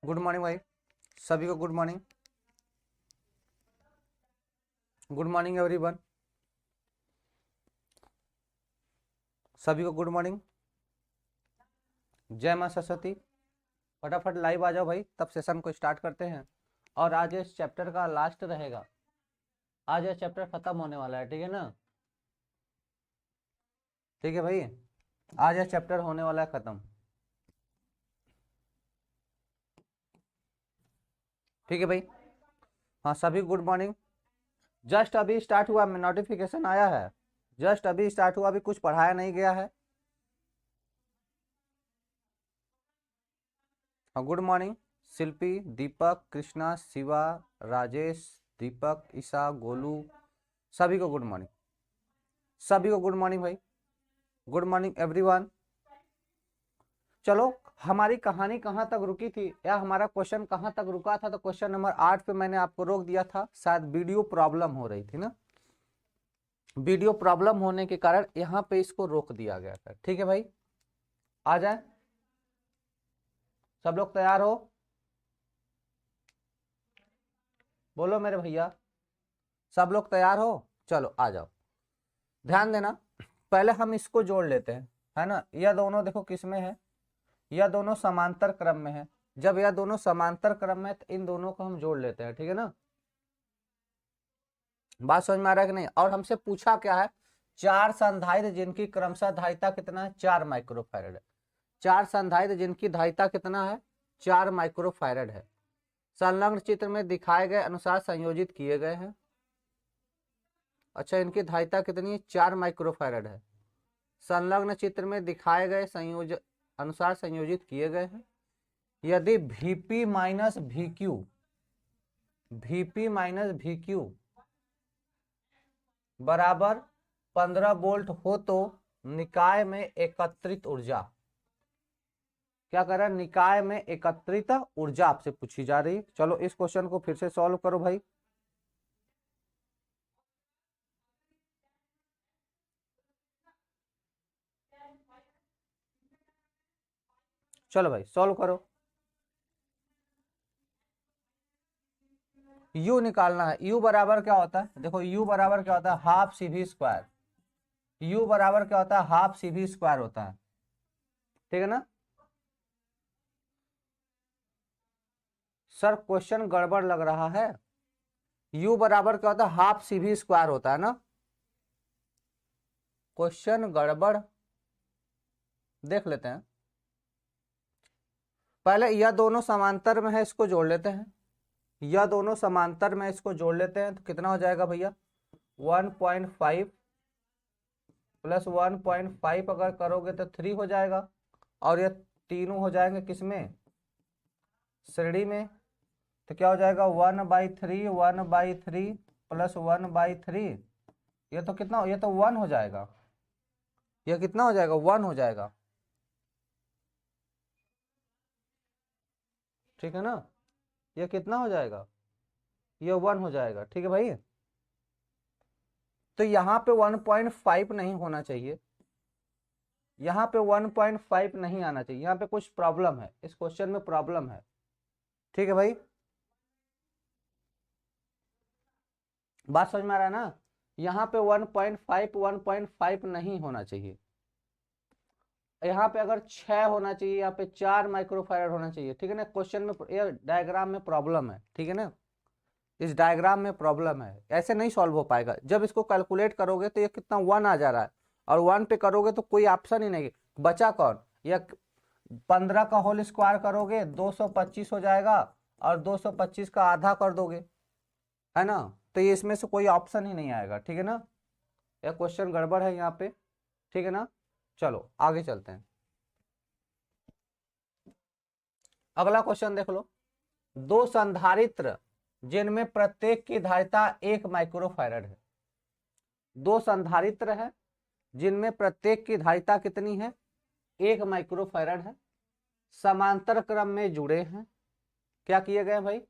Good morning भाई, सभी को good morning. Good morning everyone, सभी को गुड मॉर्निंग। जय मां सरस्वती। फटाफट लाइव आ जाओ भाई, तब सेशन को स्टार्ट करते हैं। और आज इस चैप्टर का लास्ट रहेगा, आज यह चैप्टर खत्म होने वाला है, ठीक है ना। ठीक है भाई, आज यह चैप्टर होने वाला है खत्म। ठीक है भाई, हाँ सभी गुड मॉर्निंग। जस्ट अभी स्टार्ट हुआ, नोटिफिकेशन आया है, जस्ट अभी स्टार्ट हुआ, अभी कुछ पढ़ाया नहीं गया है। हाँ गुड मॉर्निंग शिल्पी, दीपक, कृष्णा, शिवा, राजेश, दीपक, ईशा, गोलू, सभी को गुड मॉर्निंग, सभी को गुड मॉर्निंग भाई, गुड मॉर्निंग एवरीवन। चलो, हमारी कहानी कहाँ तक रुकी थी या हमारा क्वेश्चन कहाँ तक रुका था, तो क्वेश्चन नंबर 8 पे मैंने आपको रोक दिया था, शायद वीडियो प्रॉब्लम हो रही थी ना, वीडियो प्रॉब्लम होने के कारण यहाँ पे इसको रोक दिया गया था। ठीक है भाई, आ जाए, सब लोग तैयार हो, बोलो मेरे भैया, सब लोग तैयार हो। चलो आ जाओ, ध्यान देना, पहले हम इसको जोड़ लेते हैं, है ना। यह दोनों देखो किस में है, यह दोनों समांतर क्रम में है। जब यह दोनों समांतर क्रम में है तो इन दोनों को हम जोड़ लेते हैं, ठीक है ना। बात समझ में आ रहा है कि नहीं। और हमसे पूछा क्या है, 4 संधारित्र जिनकी क्रमशः धारिता कितना है, 4 माइक्रोफैरड है। 4 संधारित्र जिनकी धारिता कितना है, 4 माइक्रोफैरड है, संलग्न चित्र में दिखाए गए अनुसार संयोजित किए गए हैं। अच्छा, इनकी धारिता कितनी है, 4 माइक्रोफैरड है, संलग्न चित्र में दिखाए गए अनुसार संयोजित किए गए हैं। यदि Vp माइनस VQ बराबर 15 वोल्ट हो तो निकाय में एकत्रित ऊर्जा, क्या कर रहा है, निकाय में एकत्रित ऊर्जा आपसे पूछी जा रही है। चलो इस क्वेश्चन को फिर से सॉल्व करो भाई। चलो भाई सॉल्व करो, U निकालना है। U बराबर क्या होता है, देखो U बराबर क्या होता है, हाफ CV स्क्वायर। U बराबर क्या होता है, हाफ CV स्क्वायर होता है, ठीक है ना। सर क्वेश्चन गड़बड़ लग रहा है, U बराबर क्या होता है, हाफ CV स्क्वायर होता है ना। क्वेश्चन गड़बड़, देख लेते हैं। पहले यह दोनों समांतर में है, इसको जोड़ लेते हैं। यह दोनों समांतर में, इसको जोड़ लेते हैं तो कितना हो जाएगा भैया, 1.5 प्लस 1.5 अगर करोगे तो 3 हो जाएगा। और ये तीनों हो जाएंगे किसमें, श्रेणी में, तो क्या हो जाएगा 1/3 1/3 प्लस 1/3, ये तो कितना, ये तो 1 हो जाएगा, ये कितना हो जाएगा, 1 हो जाएगा, ठीक है ना। ये कितना हो जाएगा, ये 1 हो जाएगा, ठीक है भाई। तो यहाँ पे 1.5 नहीं होना चाहिए, यहाँ पे 1.5 नहीं आना चाहिए, यहाँ पे कुछ प्रॉब्लम है, इस क्वेश्चन में प्रॉब्लम है, ठीक है भाई। बात समझ में आ रहा है ना, यहाँ पे 1.5 नहीं होना चाहिए, यहाँ पे अगर 6 होना चाहिए, यहाँ पे 4 माइक्रोफैरड होना चाहिए, ठीक है ना। क्वेश्चन में, ये डायग्राम में प्रॉब्लम है, ठीक है ना, इस डायग्राम में प्रॉब्लम है, ऐसे नहीं सॉल्व हो पाएगा। जब इसको कैलकुलेट करोगे तो ये कितना 1 आ जा रहा है, और 1 पे करोगे तो कोई ऑप्शन ही नहीं, बचा कौन, या 15 का होल स्क्वायर करोगे 225 हो जाएगा, और 225 का आधा कर दोगे, है ना, तो ये इसमें से कोई ऑप्शन ही नहीं आएगा, ठीक है ना। यह क्वेश्चन गड़बड़ है यहाँ पे, ठीक है ना। चलो आगे चलते हैं, अगला क्वेश्चन देख लो। 2 संधारित्र जिनमें प्रत्येक की धारिता 1 माइक्रोफैरड है, 2 संधारित्र है जिनमें प्रत्येक की धारिता कितनी है, 1 माइक्रोफैरड है, समांतर क्रम में जुड़े हैं। क्या किए गए भाई,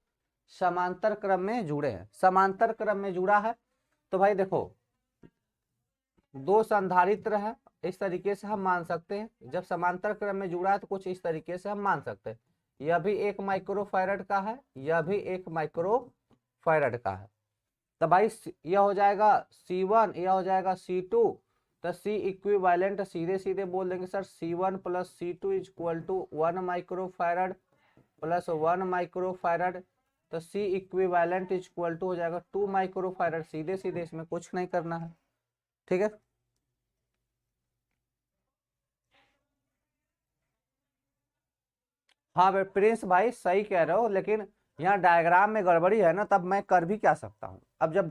समांतर क्रम में जुड़े हैं, समांतर क्रम में जुड़ा है। तो भाई देखो, 2 संधारित्र है, इस तरीके से हम मान सकते हैं, जब समांतर क्रम में जुड़ा है तो कुछ इस तरीके से हम मान सकते हैं। यह भी 1 माइक्रोफैरड का है, यह भी 1 माइक्रोफैरड का है। तो भाई यह हो जाएगा C1, यह हो जाएगा C2। तो C इक्विवेलेंट सीधे सीधे बोल देंगे sir C1 plus C2 is equal to 1 microfarad plus 1 microfarad. तो C equivalent is equal to हो जाएगा 2 माइक्रोफैरड, सीधे सीधे, इसमें कुछ नहीं करना है। ठीक है, हाँ भाई प्रिंस भाई सही कह रहे हो, लेकिन यहाँ डायग्राम में गड़बड़ी है ना, तब मैं कर भी क्या सकता हूँ। अब जब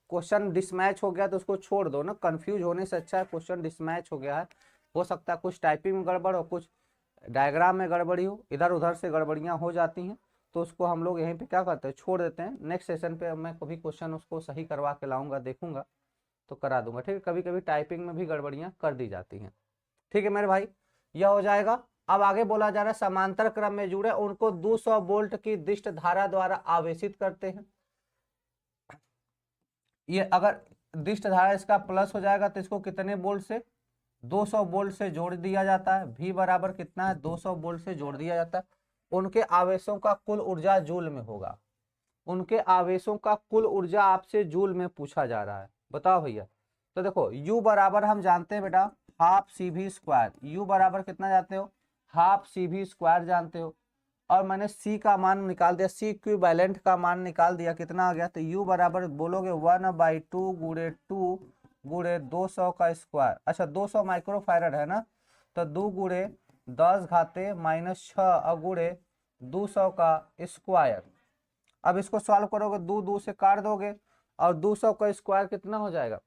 क्वेश्चन डिसमैच हो गया तो उसको छोड़ दो ना, कंफ्यूज होने से अच्छा है क्वेश्चन डिसमैच हो गया है। हो सकता है कुछ टाइपिंग में गड़बड़ हो, कुछ डायग्राम में गड़बड़ी हो, इधर उधर से गड़बड़ियाँ हो जाती हैं, तो उसको हम लोग यहीं पे क्या करते हैं, छोड़ देते हैं। नेक्स्ट सेशन पे मैं कभी क्वेश्चन उसको सही करवा के लाऊंगा, देखूंगा तो करा दूंगा। ठीक है, कभी कभी टाइपिंग में भी गड़बड़ियाँ कर दी जाती हैं। ठीक है मेरे भाई, यह हो जाएगा। अब आगे बोला जा रहा है समांतर क्रम में जुड़े उनको 200 वोल्ट की दिष्ट धारा द्वारा आवेशित करते हैं। ये अगर दिष्ट धारा इसका प्लस हो जाएगा तो इसको कितने वोल्ट से, 200 वोल्ट से जोड़ दिया जाता है। V बराबर कितना है, 200 वोल्ट से जोड़ दिया जाता है। उनके आवेशों का कुल ऊर्जा जूल में होगा। उनके आवेशों का कुल ऊर्जा आपसे जूल में पूछा जा रहा है, बताओ भैया। तो देखो U बराबर हम जानते हैं बेटा हाफ CV²। U बराबर कितना जानते हो, हाफ CV² जानते हो। और मैंने C का मान निकाल दिया, C इक्विवेलेंट का मान निकाल दिया, कितना आ गया। तो U बराबर बोलोगे 1/2 गुणे 2 गुणे 200 का स्क्वायर। अच्छा 200 माइक्रोफैरड है ना, तो 2 गुणे 10 घाते -6 गुणे 200 का स्क्वायर। अब इसको सॉल्व करोगे, 2 से काट दोगे और 200 का स्क्वायर कितना हो जाएगा।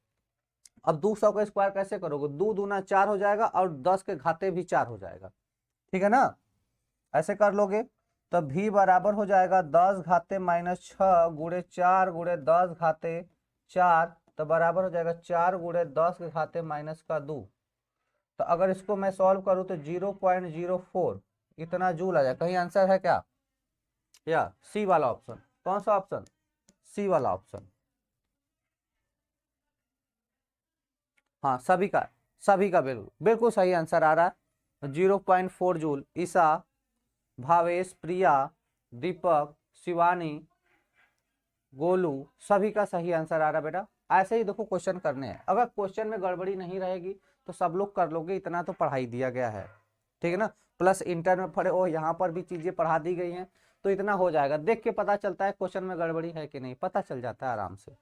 अब 200 का स्क्वायर कैसे करोगे, 2 दूना 4 हो जाएगा और 10 के घाते भी 4 हो जाएगा। ठीक है ना, ऐसे कर लोगे तो V बराबर हो जाएगा 10 घाते -6 गुणे 4 गुणे 10 घाते 4, तो बराबर हो जाएगा 4 गुणे 10 के घाते -2। तो अगर इसको मैं सॉल्व करूं तो 0.04 इतना जूल आ जाए। कहीं आंसर है क्या, या सी वाला ऑप्शन, कौन सा ऑप्शन, सी वाला ऑप्शन। हाँ सभी का बिल्कुल बिल्कुल सही आंसर आ रहा है। 0.4 जूल। ईसा, भावेश, प्रिया, दीपक, शिवानी, गोलू, सभी का सही आंसर आ रहा है बेटा। ऐसे ही देखो क्वेश्चन करने हैं, अगर क्वेश्चन में गड़बड़ी नहीं रहेगी तो सब लोग कर लोगे, इतना तो पढ़ाई दिया गया है। ठीक है ना, प्लस इंटर में पढ़े हो, यहाँ पर भी चीजें पढ़ा दी गई हैं, तो इतना हो जाएगा। देख के पता चलता है क्वेश्चन में गड़बड़ी है कि नहीं, पता चल जाता है आराम से।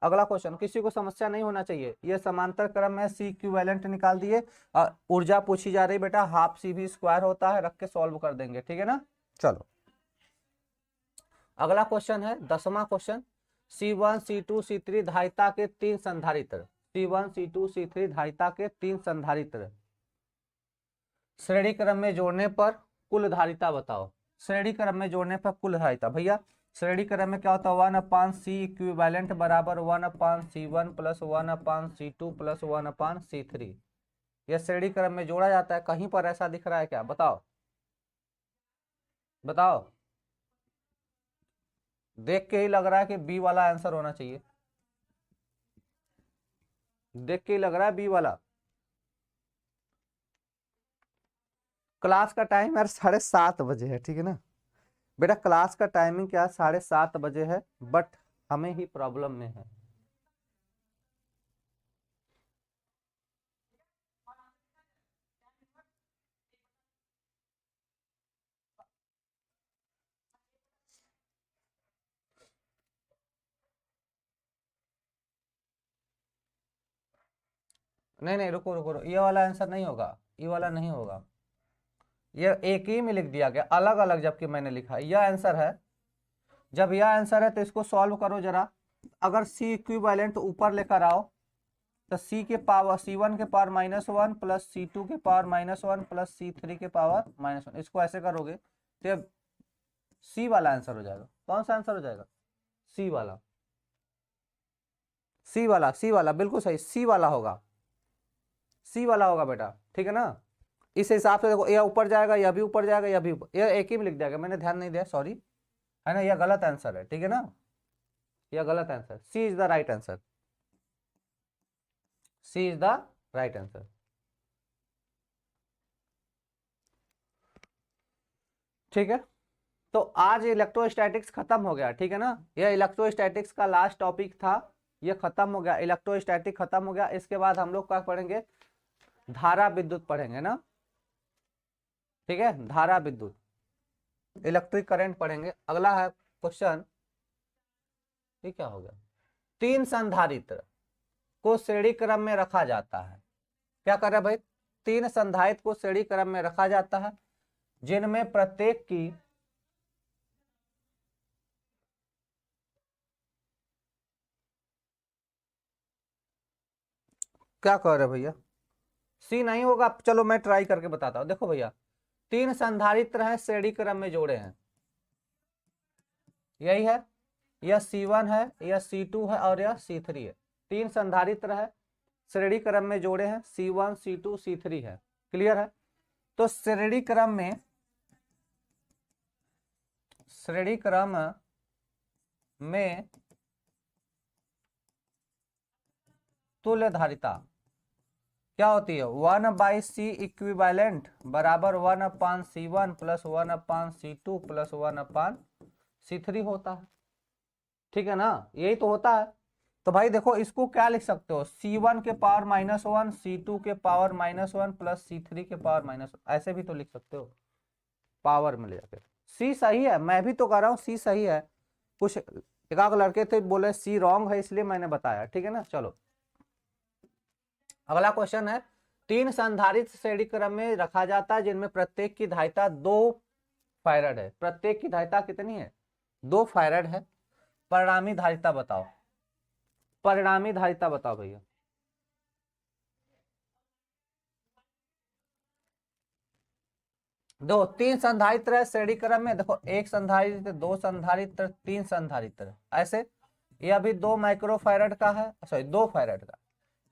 अगला क्वेश्चन, किसी को समस्या नहीं होना चाहिए। ये समांतर क्रम में C इक्विवेलेंट निकाल दिए और ऊर्जा पूछी जा रही बेटा हाफ CV² होता है, रख के सॉल्व कर देंगे। ठीक है ना, चलो अगला क्वेश्चन है 10वां क्वेश्चन। C1 C2 C3 धारिता के 3 संधारित्र, C1 C2 C3 धारिता के 3 संधारित्र श्रेणी क्रम में जोड़ने पर कुल धारिता बताओ। श्रेणी क्रम में जोड़ने पर कुल धारिता, भैया श्रेणी क्रम में क्या होता है, 1/C इक्विवेलेंट बराबर 1/C1 plus 1/C2 plus 1/C3। यह श्रेणी क्रम में जोड़ा जाता है। कहीं पर ऐसा दिख रहा है क्या, बताओ बताओ। देख के ही लग रहा है कि बी वाला आंसर होना चाहिए, देख के ही लग रहा है बी वाला। क्लास का टाइम यार 7:30 है, ठीक है ना बेटा। क्लास का टाइमिंग क्या 7:30 है, बट हमें ही प्रॉब्लम में है। नहीं नहीं रुको रुको, ये वाला आंसर नहीं होगा, ये वाला नहीं होगा। ये एक ही में लिख दिया गया अलग अलग, जबकि मैंने लिखा यह आंसर है। जब यह आंसर है तो इसको सॉल्व करो जरा। अगर सी इक्विवेलेंट ऊपर लेकर आओ तो सी के पावर C1 के पावर -1 प्लस C2 के पावर -1 प्लस C3 के पावर -1, इसको ऐसे करोगे तो सी वाला आंसर हो जाएगा। कौन सा आंसर हो जाएगा, सी वाला, सी वाला बिल्कुल सही, सी वाला होगा, सी वाला होगा बेटा। ठीक है ना, इस हिसाब से देखो, यह ऊपर जाएगा, यह भी ऊपर जाएगा, यह भी ऊपर, यह एक ही में लिख दिया गया, मैंने ध्यान नहीं दिया, सॉरी। है ना, यह गलत आंसर है। ठीक है ना, यह गलत answer, C is the right answer, C is the right answer. ठीक है, तो आज इलेक्ट्रोस्टैटिक्स खत्म हो गया, ठीक है ना, यह इलेक्ट्रोस्टैटिक्स का लास्ट टॉपिक था, ये खत्म हो गया, इलेक्ट्रोस्टैटिक खत्म हो गया। इसके बाद हम लोग क्या पढ़ेंगे, धारा विद्युत पढ़ेंगे ना, ठीक है, धारा विद्युत, इलेक्ट्रिक करंट पढ़ेंगे। अगला है क्वेश्चन, ये क्या हो गया, तीन संधारित्र को श्रेणी क्रम में रखा जाता है, क्या कर रहा है भाई, तीन संधारित्र को श्रेणी क्रम में रखा जाता है जिनमें प्रत्येक की क्या कह रहे भैया, सी नहीं होगा, चलो मैं ट्राई करके बताता हूं। देखो भैया, तीन संधारित्र हैं श्रेणी क्रम में जोड़े हैं, यही है, यह C1 है, यह C2 है और यह C3 है। तीन संधारित्र है श्रेणी क्रम में जोड़े हैं, C1 C2 C3 है, क्लियर है। तो श्रेणी क्रम में तुल्य धारिता क्या होती है, 1/C इक्विवेलेंट बराबर 1/C1 plus 1/C2 plus 1/C3 होता है, ठीक है ना, यही तो होता है। तो भाई देखो, इसको क्या लिख सकते हो, C1 के पावर -1 C2 के पावर -1 प्लस C3 के पावर -1, ऐसे भी तो लिख सकते हो, पावर में ले जाकर। सी सही है, मैं भी तो कह रहा हूँ सी सही है, कुछ एकाक लड़के थे बोले सी रॉन्ग है, इसलिए मैंने बताया, ठीक है ना। चलो अगला क्वेश्चन है, तीन संधारित्र श्रेणी क्रम में रखा जाता है जिनमें प्रत्येक की धारिता 2 फैरड है, प्रत्येक की धारिता कितनी है, 2 फैरड है। परिणामी धारिता बताओ, परिणामी धारिता बताओ भैया। दो, तीन संधारित्र है श्रेणी क्रम में, देखो एक संधारित्र, दो संधारित्र, तीन संधारित्र, ऐसे। यह भी 2 माइक्रोफैरड का है, सॉरी 2 फैरड का,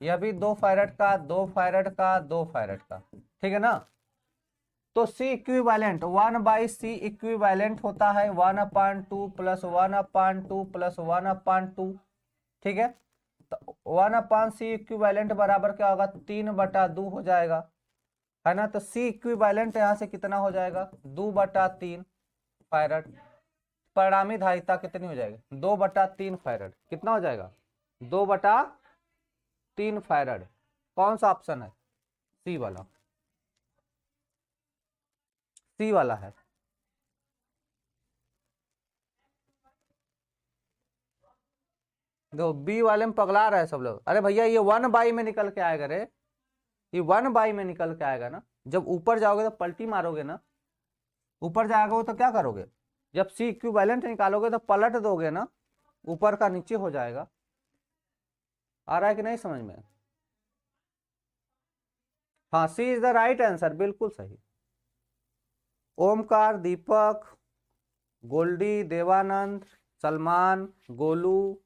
यह भी 2 फैरड का, 2 फैरड का, 2 फैरड का, ठीक है ना। तो C इक्विवेलेंट 1/C इक्विवेलेंट होता है 1/2 प्लस 1/2 प्लस 1/2, ठीक है। तो 1/C इक्विवेलेंट बराबर क्या होगा, 3/2 हो जाएगा, है ना। तो C इक्विवेलेंट यहां से कितना हो जाएगा, 2/3 फैरड। परिणामी धारिता कितनी हो जाएगी, 2/3 फैरड, कितना हो जाएगा, 2/3 फैरड। कौन सा ऑप्शन है, सी वाला, सी वाला है। देखो बी वाले में पगला रहे हैं सब लोग, अरे भैया ये 1/, में निकल के आएगा रे, ये 1/, में निकल के आएगा ना, जब ऊपर जाओगे तो पलटी मारोगे ना, ऊपर जाओगे तो क्या करोगे, जब सी इक्विवेलेंट निकालोगे तो पलट दोगे ना, ऊपर का नीचे हो जाएगा। आ रहा है कि नहीं समझ में, हाँ सी इज द राइट आंसर, बिल्कुल सही। ओमकार, दीपक, गोल्डी, देवानंद, सलमान, गोलू,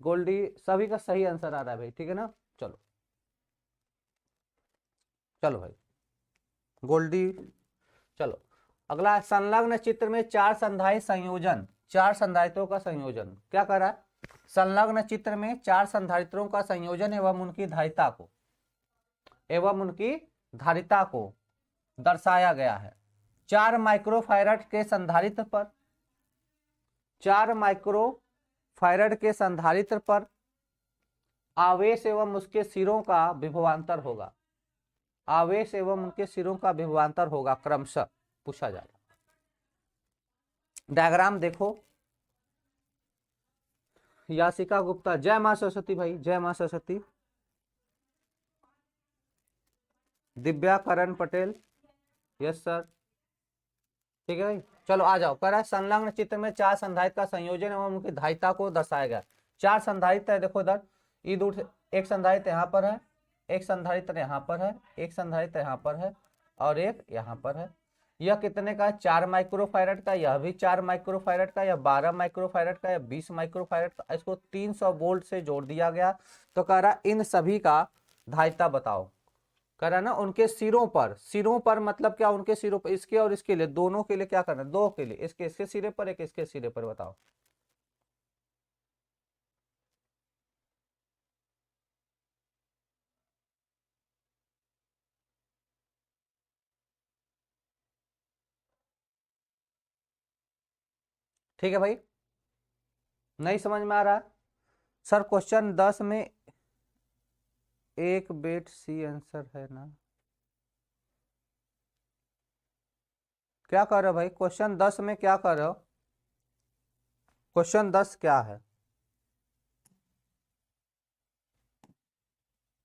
गोल्डी, सभी का सही आंसर आ रहा है भाई, ठीक है ना। चलो चलो भाई, गोल्डी, चलो अगला, संलग्न चित्र में चार संधारित्र संयोजन, चार संधारित्रों का संयोजन, क्या कर रहा है, संलग्न चित्र में चार संधारित्रों का संयोजन एवं उनकी धारिता को दर्शाया गया है। 4 माइक्रोफैरड के संधारित्र पर, 4 माइक्रोफैरड के संधारित्र पर आवेश एवं उसके सिरों का विभवांतर होगा, आवेश एवं उनके सिरों का विभवांतर होगा क्रमशः, पूछा जा रहा। डायग्राम देखो, यासिका गुप्ता, जय मां सरस्वती भाई, जय मां सरस्वती। दिव्या करण पटेल, यस सर, ठीक है भाई। चलो आ जाओ, कह रहा है संलग्न चित्र में चार संधारित्र का संयोजन एवं उनकी धारिता को दर्शाया गया। चार संधारित्र है, देखो इधर एक संधारित्र यहाँ पर है, एक संधारित्र यहाँ पर है, एक संधारित्र यहाँ पर है और एक यहाँ पर है। यह कितने का है, 4 माइक्रोफैरड का, यह भी 4 माइक्रोफैरड का, या 12 माइक्रोफैरड का, या 20 माइक्रोफैरड का, इसको 300 वोल्ट से जोड़ दिया गया। तो कह रहा इन सभी का धारिता बताओ, कह रहा ना उनके सिरों पर मतलब क्या, उनके सिरों पर, इसके और इसके लिए, दोनों के लिए क्या करना, दो के लिए, इसके सिरे पर, एक इसके सिरे पर, बताओ। ठीक है भाई, नहीं समझ में आ रहा है सर? क्वेश्चन 10 में एक बेट सी आंसर है ना? क्या कर रहे हो भाई? क्वेश्चन 10 में क्या कर रहे हो? क्वेश्चन 10 क्या है?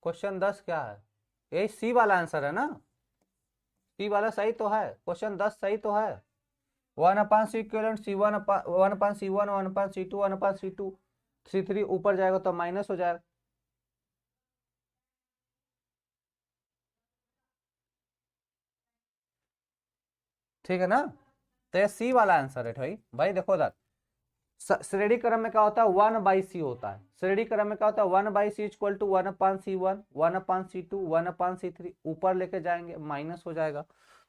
क्वेश्चन 10 क्या है? यही सी वाला आंसर है ना? सी वाला सही तो है, क्वेश्चन 10 सही तो है। 1/C equivalent C1 1/C1 1/C2 1/C2 C3 ऊपर जाएगा तो माइनस हो जाएगा। ठीक है ना? तो ये सी वाला आंसर है भाई। भाई देखो उधर श्रेणी क्रम में क्या होता है? 1/C होता है। श्रेणी क्रम में क्या होता है? 1/C equal to 1/C1 1/C2 1/C3 ऊपर लेके जाएंगे माइनस हो जाएगा।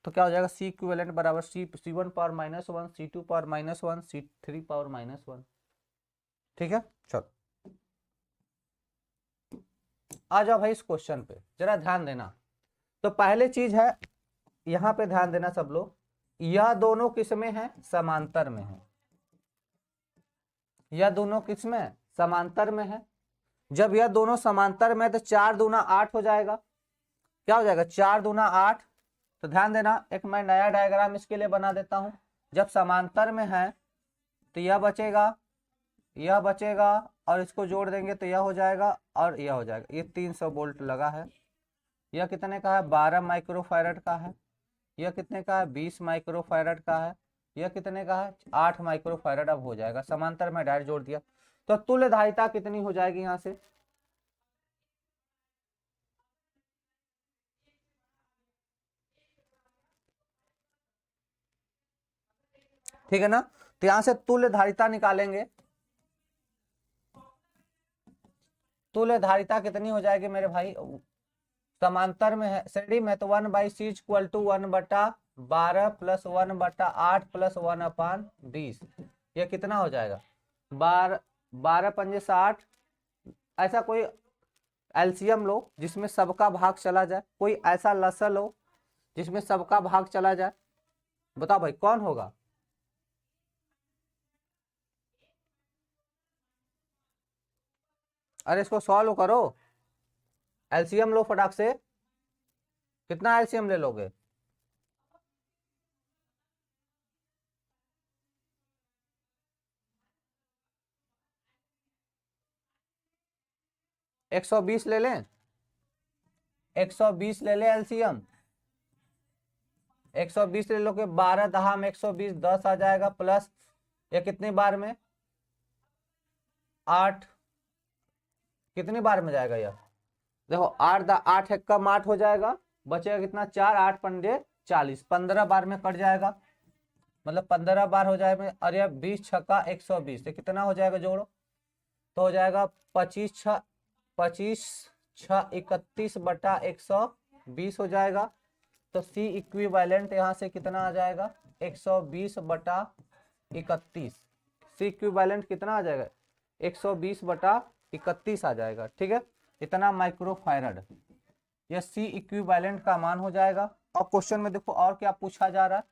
तो क्या हो जाएगा? सी इक्विवेलेंट बराबर C1 power -1 C2 power -1 C3 power -1। ठीक है, चलो आ जाओ भाई इस क्वेश्चन पे जरा ध्यान देना। तो पहले चीज है, यहां पे ध्यान देना सब लोग, यह दोनों किसमें है? समांतर में है। यह दोनों किसमें? समांतर में है। जब यह दोनों समांतर में है तो 4 दूना 8 हो जाएगा। क्या हो जाएगा? 4 दूना 8। तो ध्यान देना, एक मैं नया डायग्राम इसके लिए बना देता हूं। जब समांतर में है तो यह बचेगा, यह बचेगा, और इसको जोड़ देंगे तो यह हो जाएगा और यह हो जाएगा। ये 300 वोल्ट लगा है। यह कितने का है? 12 माइक्रोफैरड का है। यह कितने का है? 20 माइक्रोफैरड का है। यह कितने का है? 8 माइक्रोफैरड। अब हो जाएगा, समांतर में डायरेक्ट जोड़ दिया। तो तुल्य धारिता कितनी हो जाएगी यहां से? ठीक है ना? तो यहां से तुल्य धारिता निकालेंगे। तुल्य धारिता कितनी हो जाएगी मेरे भाई? समांतर में है, श्रेणी में, तो 1/C equal to 1/12 plus 1/8 plus 1/20। ये कितना हो जाएगा? 12 12 पंजे 60। ऐसा कोई एलसीएम लो जिसमें सबका भाग चला जाए, कोई ऐसा लसल लो जिसमें सबका भाग चला जाए। बताओ भाई कौन होगा? अरे इसको सॉल्व करो, एलसीएम लो फटाक से। कितना एलसीएम ले लोगे? एक 120 ले लें, 120 ले ले एलसीएम। 120 ले लो के 12 दहा में 120 10 आ जाएगा, प्लस ये कितनी बार में? 8। कितनी बार में जाएगा यह? देखो 8 एक कम 8 हो जाएगा, बचेगा कितना? 4 8 पंजे 40, 15 बार में कट जाएगा। मतलब 15 बार हो जाएगा। अरे 20 छक्का 120, तो कितना हो जाएगा जोड़ो? तो हो जाएगा 25 6 31 बटा 120 हो जाएगा। तो सी इक्विवेलेंट यहां से कितना आ जाएगा? 120 बटा 31। सी इक्विवेलेंट कितना आ जाएगा? 120 बटा 31 आ जाएगा। ठीक है, इतना माइक्रोफैरड यह सी इक्विवेलेंट का मान हो जाएगा। और क्वेश्चन में देखो और क्या पूछा जा रहा है।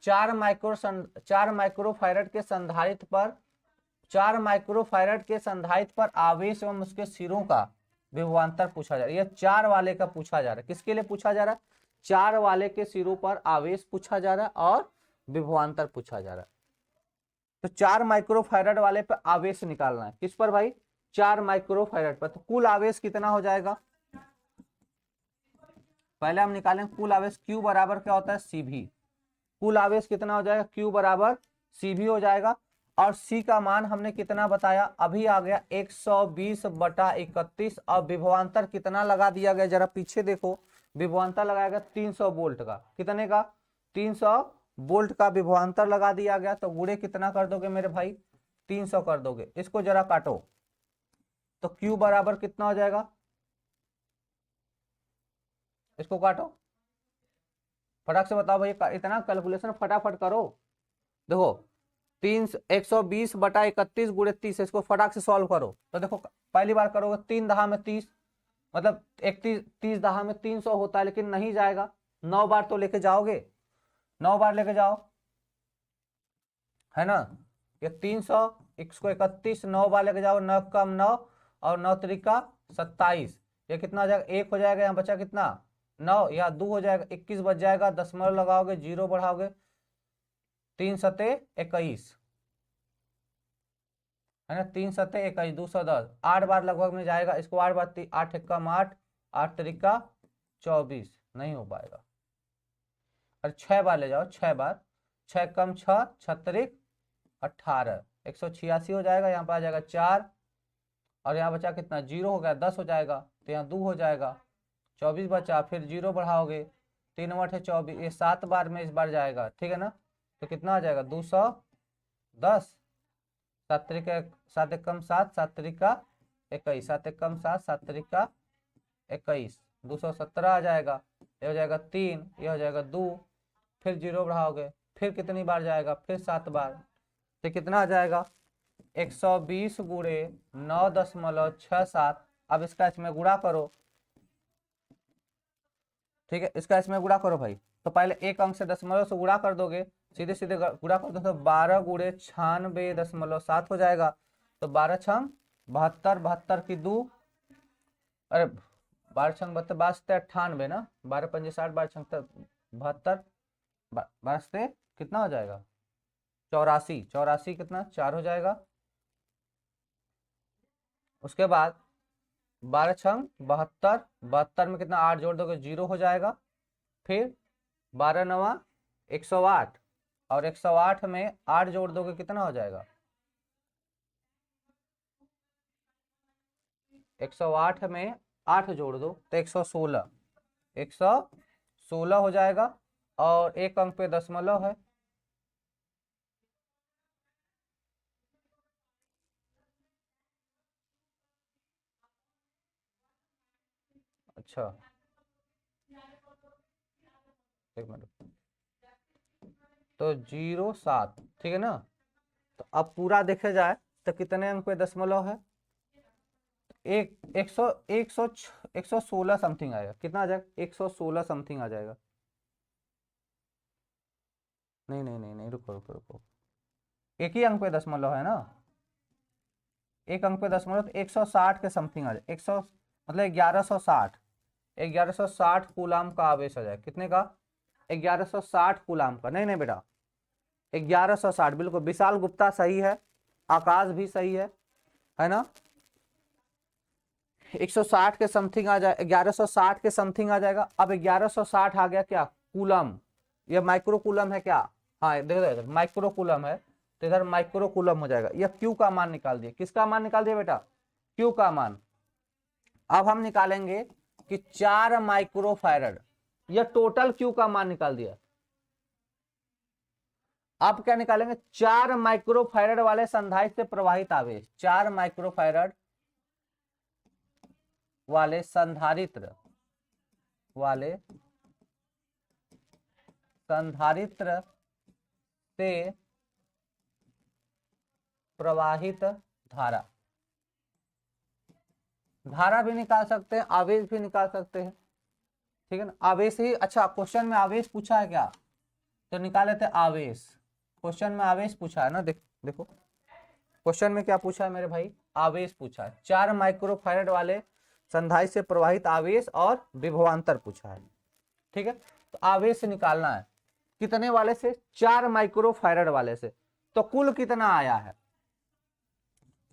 4 माइक्रोफैरड के संधारित्र पर 4 माइक्रोफैरड के संधारित्र पर आवेश एवं उसके सिरों का विभवांतर पूछा जा रहा है। यह 4 वाले का पूछा जा रहा है। किसके लिए पूछा जा रहा है? 4 वाले के सिरों पर आवेश पूछा जा रहा है और विभवांतर पूछा जा रहा है। तो 4 माइक्रोफैरड वाले पर आवेश निकालना है। किस पर भाई? 4 माइक्रोफैरड पर। तो कुल आवेश कितना हो जाएगा? पहले हम निकालें कुल आवेश। Q बराबर क्या होता है? CV। कुल आवेश कितना हो जाएगा? Q बराबर CV हो जाएगा। और C का मान हमने कितना बताया? अभी आ गया 120 बटा 31। और विभवांतर कितना लगा दिया गया? जरा पीछे देखो, विभवांतर लगाया गया 300 वोल्ट का। कितने का? 300 वोल्ट का विभवांतर लगा दिया गया। तो गुणे कितना कर दोगे मेरे भाई? 300 कर दोगे। इसको जरा काटो तो Q बराबर कितना हो जाएगा? इसको काटो, फटाक से बताओ भाई, इतना कैलकुलेशन फटाफट करो। देखो 120 बटा 31 गुणे 30, इसको फटाक से सॉल्व करो। तो देखो पहली बार करोगे 3 दहा में 30, मतलब 30 दहा में 300 होता है, लेकिन नहीं जाएगा। 9 बार तो लेके जाओगे, 9 बार लेके जाओ। है ना। ये 300, इसको 31 9 बार लेके जाओ, 9 कम 9 और 9 त्रिका 27, ये कितना हो जाएगा, 1 हो जाएगा, यहाँ बचा कितना 9, यहाँ 2 हो जाएगा, 21 बच जाएगा, दशमलव लगाओगे, 0 बढ़ाओगे, 3 सते 21, है ना, 3 सते 21, 210, 8 बार लगभग में जाएगा, इसको 8 बार 8 कम 8, 8 त्रिका 24, नहीं हो पाएगा। और 6 बार ले जाओ, 6 बार, 6 कम 6, 6 18, 186 हो जाएगा, यहाँ पर आ जाएगा 4, और यहाँ बचा कितना 0 हो गया, 10 हो जाएगा, तो यहाँ 2 हो जाएगा, 24 बचा, फिर 0 बढ़ाओगे, 3 8 है 24, ये 7 बार में इस बार जाएगा, ठीक है ना। तो कितना आ जाएगा 210, 7 त्रिका 7 एक कम 7, 7 त्रिका 21, 7 एक कम 7, 7 त्रिका 21, 217 आ जाएगा, ये हो जाएगा 3, ये हो जाएगा 2, फिर 0 बढ़ाओगे, फिर कितनी बार जाएगा, फिर 7 बार, तो कितना आ जाएगा 120 गुणे 9.67। अब इसका इसमें गुणा करो, ठीक है, इसका इसमें गुणा करो भाई। तो पहले एक अंक से दशमलव से गुणा कर दोगे, सीधे सीधे गुणा कर दो, तो 12 गुणे 96.7 हो जाएगा। तो 12 छंग 72, 72 की 2, अरे 12 छंग 72, 12 से 98 ना, 12 पंजे 60, 12 छंग 72, 12 से कितना हो जाएगा 84, 84 कितना 4 हो जाएगा। उसके बाद 12 छंग 72, 72 में कितना 8 जोड़ दोगे 0 हो जाएगा, फिर 12 नवा 108, और 108 में 8 जोड़ दोगे कितना हो जाएगा, 108 में 8 जोड़ दो तो 116, 116 हो जाएगा, और एक अंक पे दशमलव है, अच्छा एक मिनट, तो 07, ठीक है ना। तो अब पूरा देखे जाए तो कितने अंक पे दशमलव है, एक 116 समथिंग आएगा, कितना आ जाएगा 116 समथिंग आ जाएगा, नहीं नहीं नहीं नहीं, रुको रुको रुको, एक ही अंक पे दशमलव है ना, एक अंक पे दशमलव, तो 160 के समथिंग आ जाए, 100 मतलब 1160, 1160 कूलाम का आवेश आ जाए, कितने का 1160 कूलाम का, नहीं नहीं बेटा 1160 बिल्कुल, विशाल गुप्ता सही है, आकाश भी सही है ना, 160 के समथिंग आ जाए, 1160 के समथिंग आ जाएगा। अब 1160 आ गया क्या कूलम, ये माइक्रो कूलम है क्या, हाँ देखो इधर माइक्रो कूलम है, तो इधर माइक्रो कूलम हो जाएगा। यह क्यू का मान निकाल दिए, किसका मान निकाल दिया बेटा, क्यू का मान। अब हम निकालेंगे कि 4 माइक्रो फैरड, यह टोटल क्यू का मान निकाल दिया। अब क्या निकालेंगे, 4 माइक्रो फैरड वाले संधारित्र से प्रवाहित आवेश, 4 माइक्रो फैरड वाले संधारित्र से प्रवाहित धारा, धारा भी निकाल सकते हैं, आवेश भी निकाल सकते हैं, ठीक है ना। आवेश ही, अच्छा क्वेश्चन में आवेश पूछा है क्या, तो निकाल लेते हैं आवेश, क्वेश्चन में आवेश पूछा है ना, देखो क्वेश्चन में क्या पूछा है मेरे भाई, आवेश पूछा है, 4 माइक्रो फैरड वाले संधारित्र से प्रवाहित आवेश और विभवांतर पूछा है, ठीक है। तो आवेश निकालना है, कितने वाले से, 4 माइक्रो फैरड वाले से, तो कुल कितना आया है,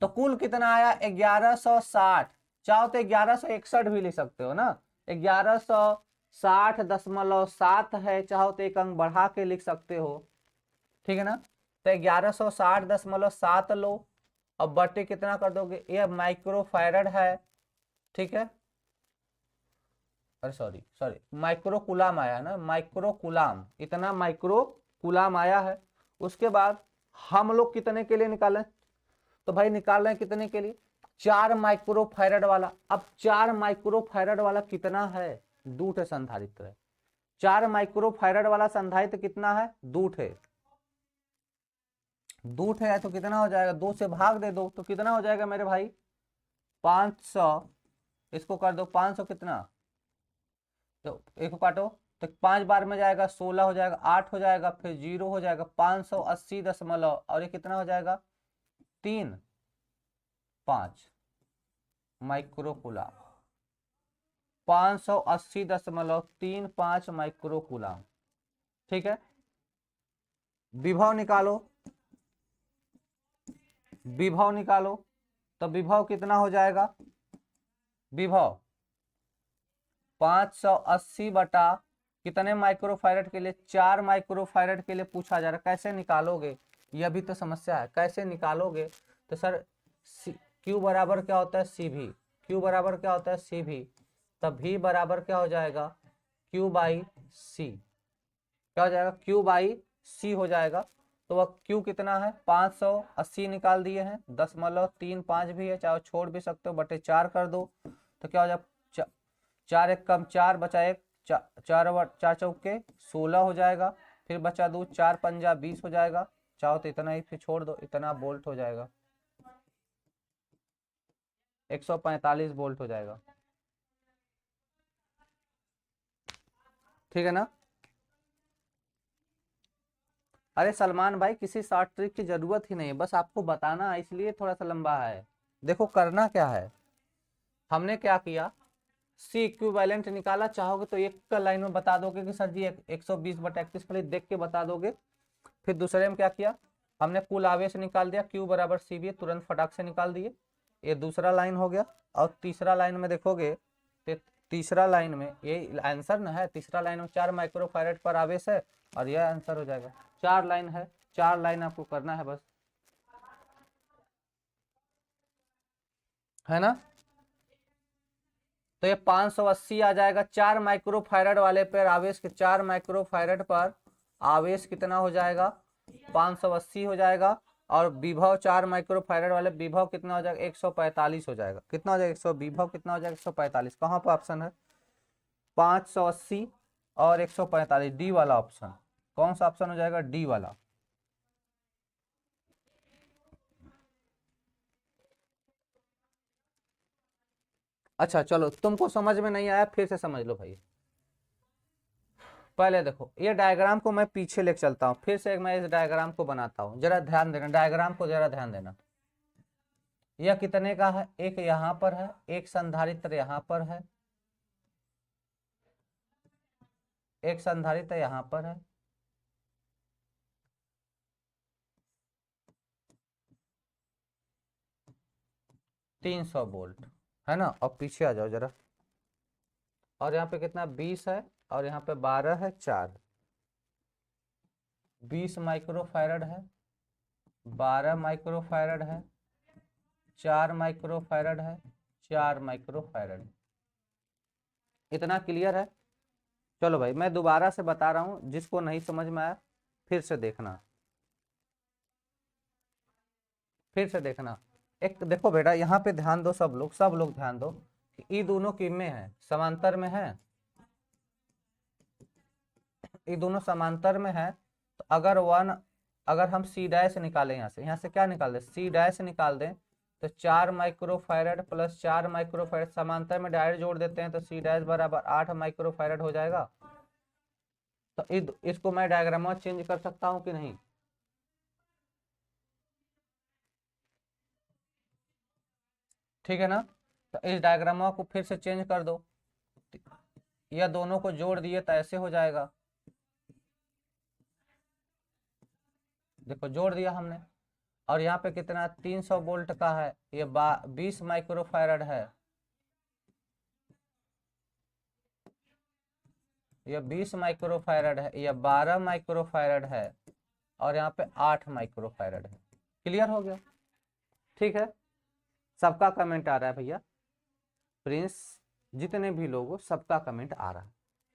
तो कुल कितना आया 1160, चाहो तो 1161 भी लिख सकते हो ना, 1160.7 है, चाहो तो एक अंक बढ़ा के लिख सकते हो, ठीक है ना। तो 1160.7 लो, अब बटे कितना कर दोगे, ये माइक्रो फैरड है, ठीक है, अरे सॉरी माइक्रो कूलाम आया ना, माइक्रो कूलाम, इतना माइक्रो कूलाम आया है। उसके बाद हम लोग कितने के लिए निकालें, तो भाई निकाल रहे हैं कितने के लिए, 4 माइक्रो फैरड वाला। अब 4 माइक्रो फैरड वाला कितना है, 2 ठे संधारित्र है, 4 माइक्रो फैरड वाला संधारित्र कितना है, 2 ठे, 2 ठे है, तो कितना हो जाएगा, 2 से भाग दे दो तो कितना हो जाएगा मेरे भाई 500, इसको कर दो 500 कितना, तो एक को काटो तो 5 बार में जाएगा 16 हो जाएगा, 8 हो जाएगा, फिर 0 हो जाएगा, 580 और ये कितना हो जाएगा 3.5 माइक्रोकूलम, 580.35 माइक्रोकूलम। ठीक है, विभव निकालो, विभव निकालो, तो विभव कितना हो जाएगा, विभव 580 बटा कितने माइक्रोफैरड के लिए, 4 माइक्रोफैरड के लिए पूछा जा रहा है। कैसे निकालोगे, यह भी तो समस्या है, कैसे निकालोगे। तो सर Q बराबर क्या होता है CV, Q बराबर क्या होता है CV, तब V बराबर क्या हो जाएगा Q बाई C, क्या हो जाएगा Q बाई C हो जाएगा। तो वह Q कितना है 580 निकाल दिए हैं, 10.35 भी है, चाहे छोड़ भी सकते हो, बटे 4 कर दो, तो क्या हो जाएगा 4 एक कम 4 बचा 1, 4 चौके 16 हो जाएगा, फिर बचा 2, 4 पंजा 20 हो जाएगा, चाहो तो इतना ही फिर छोड़ दो, इतना वोल्ट हो जाएगा, 145 वोल्ट हो जाएगा। ठीक है ना। अरे सलमान भाई किसी शॉर्ट ट्रिक की जरूरत ही नहीं है, बस आपको बताना है, इसलिए थोड़ा सा लंबा है। देखो करना क्या है, हमने क्या किया, सी इक्विवेलेंट निकाला, चाहोगे तो एक का लाइन में बता दोगे कि सर जी 120/31 खाली देख के बता दोगे। फिर दूसरे में क्या किया, हमने कुल आवेश निकाल दिया, Q बराबर CV, तुरंत फटाक से निकाल दिए, ये दूसरा लाइन हो गया। और तीसरा लाइन में देखोगे तो तीसरा लाइन में ये आंसर ना है, तीसरा लाइन में 4 माइक्रोफैरड पर आवेश है, और यह आंसर हो जाएगा। 4 लाइन है, 4 लाइन आपको करना है बस, है ना। तो ये 580 आ जाएगा, 4 माइक्रोफैरड वाले पर आवेश के, 4 माइक्रोफैरड पर आवेश कितना हो जाएगा 580 हो जाएगा, और विभव 4 माइक्रोफैरड वाले विभव कितना हो जाएगा 145 हो जाएगा। कितना हो जाएगा 100, विभव कितना हो जाएगा 145, कहाँ पर ऑप्शन है 580 और 145, डी वाला ऑप्शन। कौन सा ऑप्शन हो जाएगा, डी वाला। अच्छा चलो, तुमको समझ में नहीं आया फिर से समझ लो भाई। पहले देखो ये डायग्राम को मैं पीछे लेके चलता हूँ, फिर से मैं इस डायग्राम को बनाता हूँ, जरा ध्यान देना, डायग्राम को जरा ध्यान देना। यह कितने का है, एक यहाँ पर है, एक संधारित्र यहाँ पर है, एक संधारित्र यहाँ पर है, $300 वोल्ट, है ना। और पीछे आ जाओ जरा, और यहाँ पे कितना 20 है, और यहाँ पे 12 है, 4 20 माइक्रोफैरड है, 12 माइक्रोफैरड है, 4 माइक्रोफैरड है, 4 माइक्रोफैरड। इतना क्लियर है। चलो भाई मैं दोबारा से बता रहा हूँ, जिसको नहीं समझ में आया फिर से देखना, फिर से देखना। एक देखो बेटा, यहाँ पे ध्यान दो सब लोग ध्यान दो कि ये दोनों किम में है, समांतर में है, ये दोनों समांतर में है। तो अगर हम सी डैश निकालें, यहाँ से क्या निकाल दें, सी डैश निकाल दें, तो 4 माइक्रोफैरड प्लस 4 माइक्रोफैरड समांतर में डायरेक्ट जोड़ देते हैं, तो सी डैश बराबर 8 माइक्रोफैरड हो जाएगा। तो इसको मैं डायग्राम चेंज कर सकता हूँ कि नहीं, ठीक है ना। तो इस डायग्राम को फिर से चेंज कर दो, या दोनों को जोड़ दिए तो ऐसे हो जाएगा, देखो जोड़ दिया हमने। और यहाँ पे कितना 300 वोल्ट का है, ये 20 माइक्रोफैरड है, ये 20 माइक्रोफैरड है, ये 12 माइक्रोफैरड है, और यहाँ पे 8 माइक्रोफैरड है। क्लियर हो गया, ठीक है। सबका कमेंट आ रहा है भैया, प्रिंस जितने भी लोग हो सबका कमेंट आ रहा है।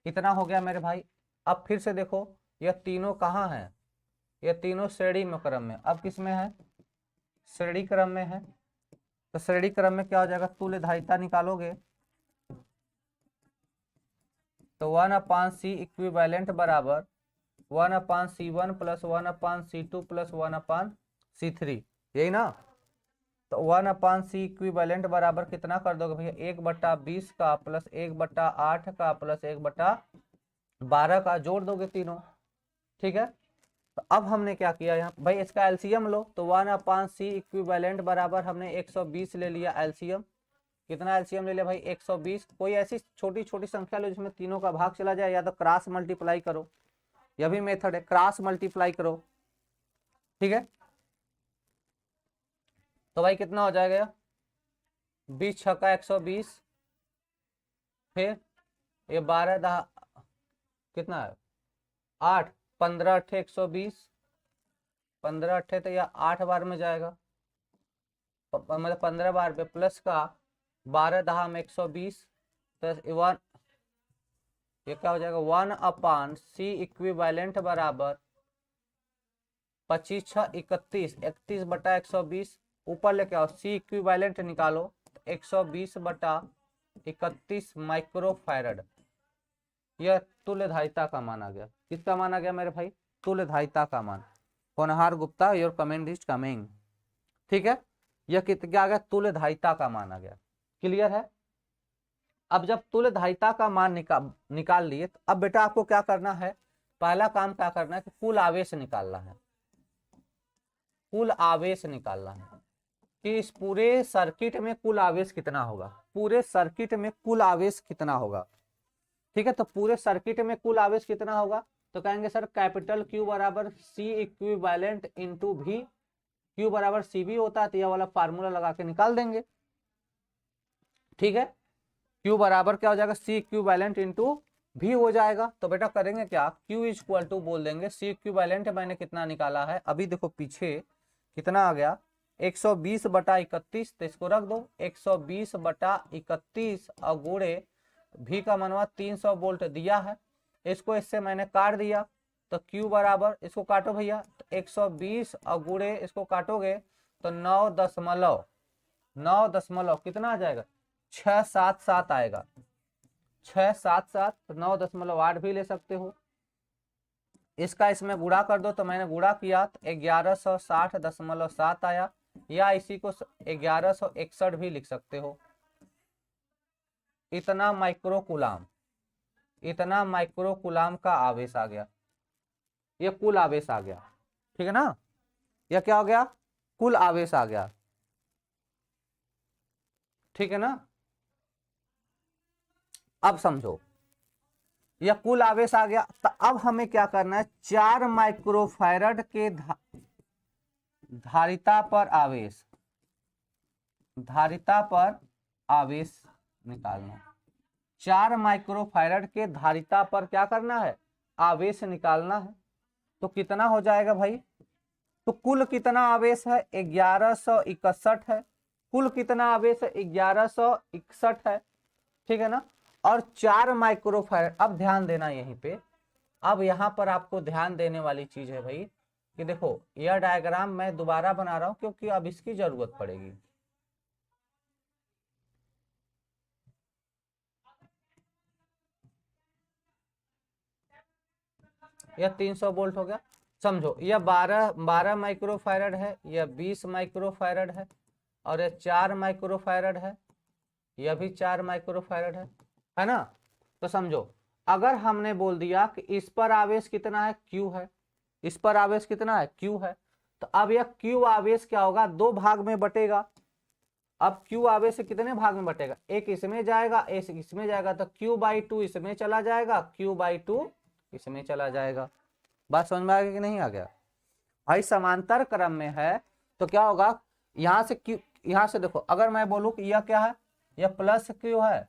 इतना हो गया मेरे भाई। अब फिर से देखो, ये तीनों कहाँ हैं, ये तीनों श्रेणी में क्रम में, अब किस में है, श्रेणी क्रम में है। तो श्रेणी क्रम में क्या हो जाएगा, तुल्यधारिता निकालोगे तो 1/C इक्विवेलेंट बराबर 1/C1 plus 1/C2 plus 1/C3, यही ना। तो 1/C इक्विवेलेंट बराबर कितना कर दोगे भैया, 1/20 का प्लस 1/8 का प्लस 1/, 12 का जोड़ दोगे तीनों, ठीक है। तो अब हमने क्या किया यहाँ भाई, इसका एलसीएम लो, तो 1/c इक्विवेलेंट बराबर हमने 120 ले लिया एलसीएम। कितना एलसीएम ले लिया भाई, 120। कोई ऐसी छोटी छोटी संख्या लो जिसमें तीनों का भाग चला जाए, या तो क्रॉस मल्टीप्लाई करो, यह भी मेथड है, क्रॉस मल्टीप्लाई करो, ठीक है। तो भाई कितना हो जाएगा, 20 छक्का 120, फिर ये 12 10 कितना है 8, 15 अट्ठे 120, 15 अट्ठे तो यह 8 बार में जाएगा, मतलब 15 बार पे प्लस का 12 दहा में 120, प्लस 1, ये क्या हो जाएगा 1/c इक्विवेलेंट बराबर 25 6 31, 31 बटा 120, ऊपर लेके आओ c इक्विवेलेंट निकालो, 120 बटा 31 माइक्रोफैरड। यह तुल्यधारिता का मान आ गया। किसका मान आ गया मेरे भाई, तुल्यधारिता का मान। होनहार Gupta, your comment is coming, ठीक है। यह क्या आ गया, तुल्यधारिता का मान आ गया। क्लियर है। अब जब तुल्यधारिता का मान निकाल लिए, तो अब बेटा आपको क्या करना है, पहला काम क्या करना है कि कुल आवेश निकालना है, कुल आवेश निकालना है कि इस पूरे सर्किट में कुल आवेश कितना होगा, पूरे सर्किट में कुल आवेश कितना होगा, ठीक है। तो पूरे सर्किट में कुल आवेश कितना होगा, तो कहेंगे सर कैपिटल Q बराबर C equivalent into V, Q बराबर CV होता है, तो यह वाला फार्मूला लगा के निकाल देंगे, ठीक है। Q बराबर क्या हो जाएगा, C इक्विवेलेंट इंटू V हो जाएगा। तो बेटा करेंगे क्या, Q इज इक्वल टू बोल देंगे C इक्विवेलेंट मैंने कितना निकाला है, अभी देखो पीछे कितना आ गया 120 बटा 31, तो इसको रख दो 120 बटा 31 और गुणे V का मनवा 300 वोल्ट दिया है, इसको इससे मैंने काट दिया, तो Q बराबर, इसको काटो भैया, तो 120 और गुणे इसको काटोगे तो 9 दशमलव कितना आ जाएगा 677 आएगा, 677, तो 9.8 भी ले सकते हो। इसका इसमें गुणा कर दो, तो मैंने गुणा किया तो 1160.7 आया, या इसी को 1161 भी लिख सकते हो। इतना माइक्रोकुलाम, इतना माइक्रोकुलाम का आवेश आ गया, ये कुल आवेश आ गया, ठीक है ना। यह क्या हो गया, कुल आवेश आ गया, ठीक है ना। अब समझो, यह कुल आवेश आ गया। तो अब हमें क्या करना है, 4 माइक्रोफैरड के धारिता पर आवेश, धारिता पर आवेश निकालना, 4 माइक्रोफैरड के धारिता पर क्या करना है, आवेश निकालना है। तो कितना हो जाएगा भाई, तो कुल कितना आवेश है 1161 है, कुल कितना आवेश है 1161 है, ठीक है ना। और 4 माइक्रोफैरड, अब ध्यान देना यहीं पे, अब यहां पर आपको ध्यान देने वाली चीज है भाई कि देखो यह डायग्राम मैं दोबारा बना रहा हूं क्योंकि अब इसकी जरूरत पड़ेगी। यह 300 वोल्ट हो गया, समझो यह 12 माइक्रोफैरड है, यह 20 माइक्रोफैरड है, और यह 4 माइक्रोफैरड है, यह भी 4 माइक्रोफैरड है ना। तो समझो अगर हमने बोल दिया कि इस पर आवेश कितना है, Q है, इस पर आवेश कितना है, Q है, तो अब यह Q आवेश क्या होगा, 2 भाग में बटेगा। अब Q आवेश कितने भाग में बटेगा, एक इसमें जाएगा, एक इसमें जाएगा, तो Q/2 इसमें चला जाएगा, Q/2 इसमें चला जाएगा। बात समझ में आ गया कि नहीं आ गया भाई। समांतर क्रम में है तो क्या होगा, यहां से Q, यहां से देखो अगर मैं बोलूं कि यह क्या है, यह प्लस Q है,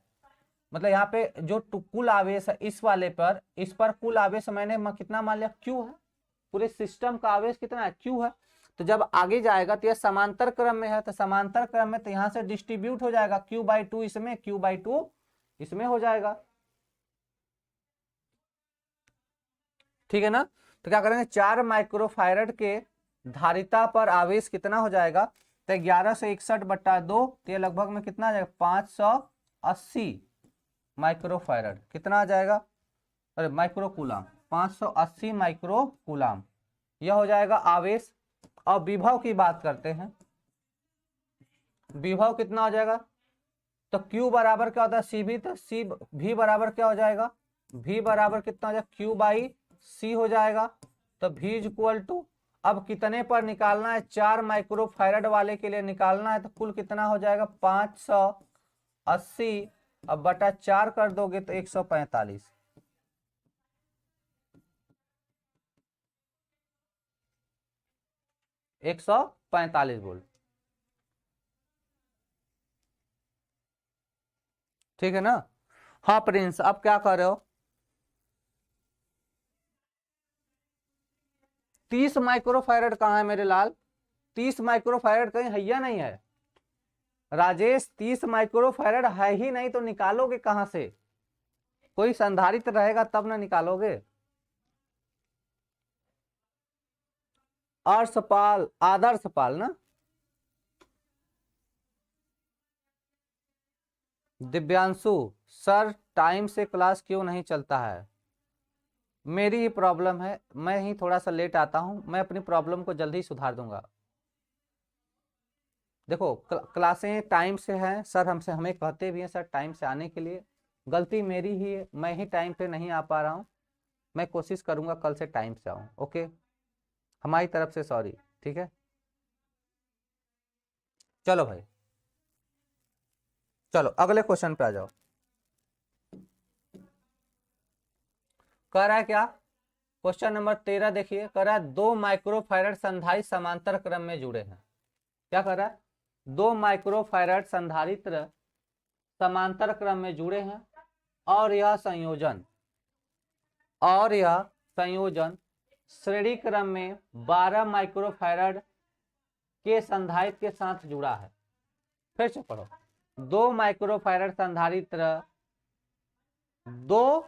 मतलब यहाँ पे जो कुल आवेश है इस वाले पर, इस पर कुल आवेश मैंने कितना मान लिया, Q है, पूरे सिस्टम का आवेश कितना है, Q है। तो जब आगे जाएगा तो यह समांतर क्रम में है, तो समांतर क्रम में तो यहाँ से डिस्ट्रीब्यूट हो जाएगा, Q/2 इसमें, Q/2 इसमें हो जाएगा, ठीक है ना। तो क्या करेंगे, 4 माइक्रोफैरड के धारिता पर आवेश कितना हो जाएगा, तो 1161 बटा 2, तो ये लगभग में कितना आ जाएगा 580 माइक्रोफैरड, कितना आ जाएगा, अरे माइक्रोकूलाम, 580 माइक्रोकूलाम, यह हो जाएगा आवेश। और विभव की बात करते हैं, विभव कितना हो जाएगा, तो Q बराबर क्या होता है CV, तो C V बराबर क्या हो जाएगा, V बराबर कितना हो जाएगा, Q बाई C हो जाएगा। तो V इज इक्वल टू, अब कितने पर निकालना है, 4 माइक्रोफैरड वाले के लिए निकालना है, तो कुल कितना हो जाएगा 580, अब बटा 4 कर दोगे तो 145। 145 वोल्ट, ठीक है ना। हाँ प्रिंस, अब क्या कर रहे हो, 30 माइक्रोफैरड कहाँ है मेरे लाल, 30 माइक्रोफैरड कहीं हैया नहीं है राजेश, 30 माइक्रोफैरड है ही नहीं तो निकालोगे कहां से, कोई संधारित्र रहेगा तब ना निकालोगे। अर्शपाल, आदर्शपाल ना, दिव्यांशु, सर टाइम से क्लास क्यों नहीं चलता है, मेरी ही प्रॉब्लम है, मैं ही थोड़ा सा लेट आता हूं, मैं अपनी प्रॉब्लम को जल्दी सुधार दूंगा। देखो क्लासें टाइम से हैं सर, हमसे हमें कहते भी हैं सर टाइम से आने के लिए, गलती मेरी ही है, मैं ही टाइम पे नहीं आ पा रहा हूँ, मैं कोशिश करूंगा कल से टाइम से आऊँ, ओके, हमारी तरफ से सॉरी, ठीक है। चलो भाई, चलो अगले क्वेश्चन पे आ जाओ। कह रहा है क्या, क्वेश्चन नंबर 13 देखिए, कह रहा है 2 माइक्रोफैरड संधारित्र समांतर क्रम में जुड़े हैं। क्या कह रहा है, 2 माइक्रोफैरड संधारित्र समांतर क्रम में जुड़े हैं और यह संयोजन श्रेणी क्रम में 12 माइक्रोफैरड के संधारित्र के साथ जुड़ा है। फिर से पढ़ो, 2 माइक्रोफैरड संधारित्र, दो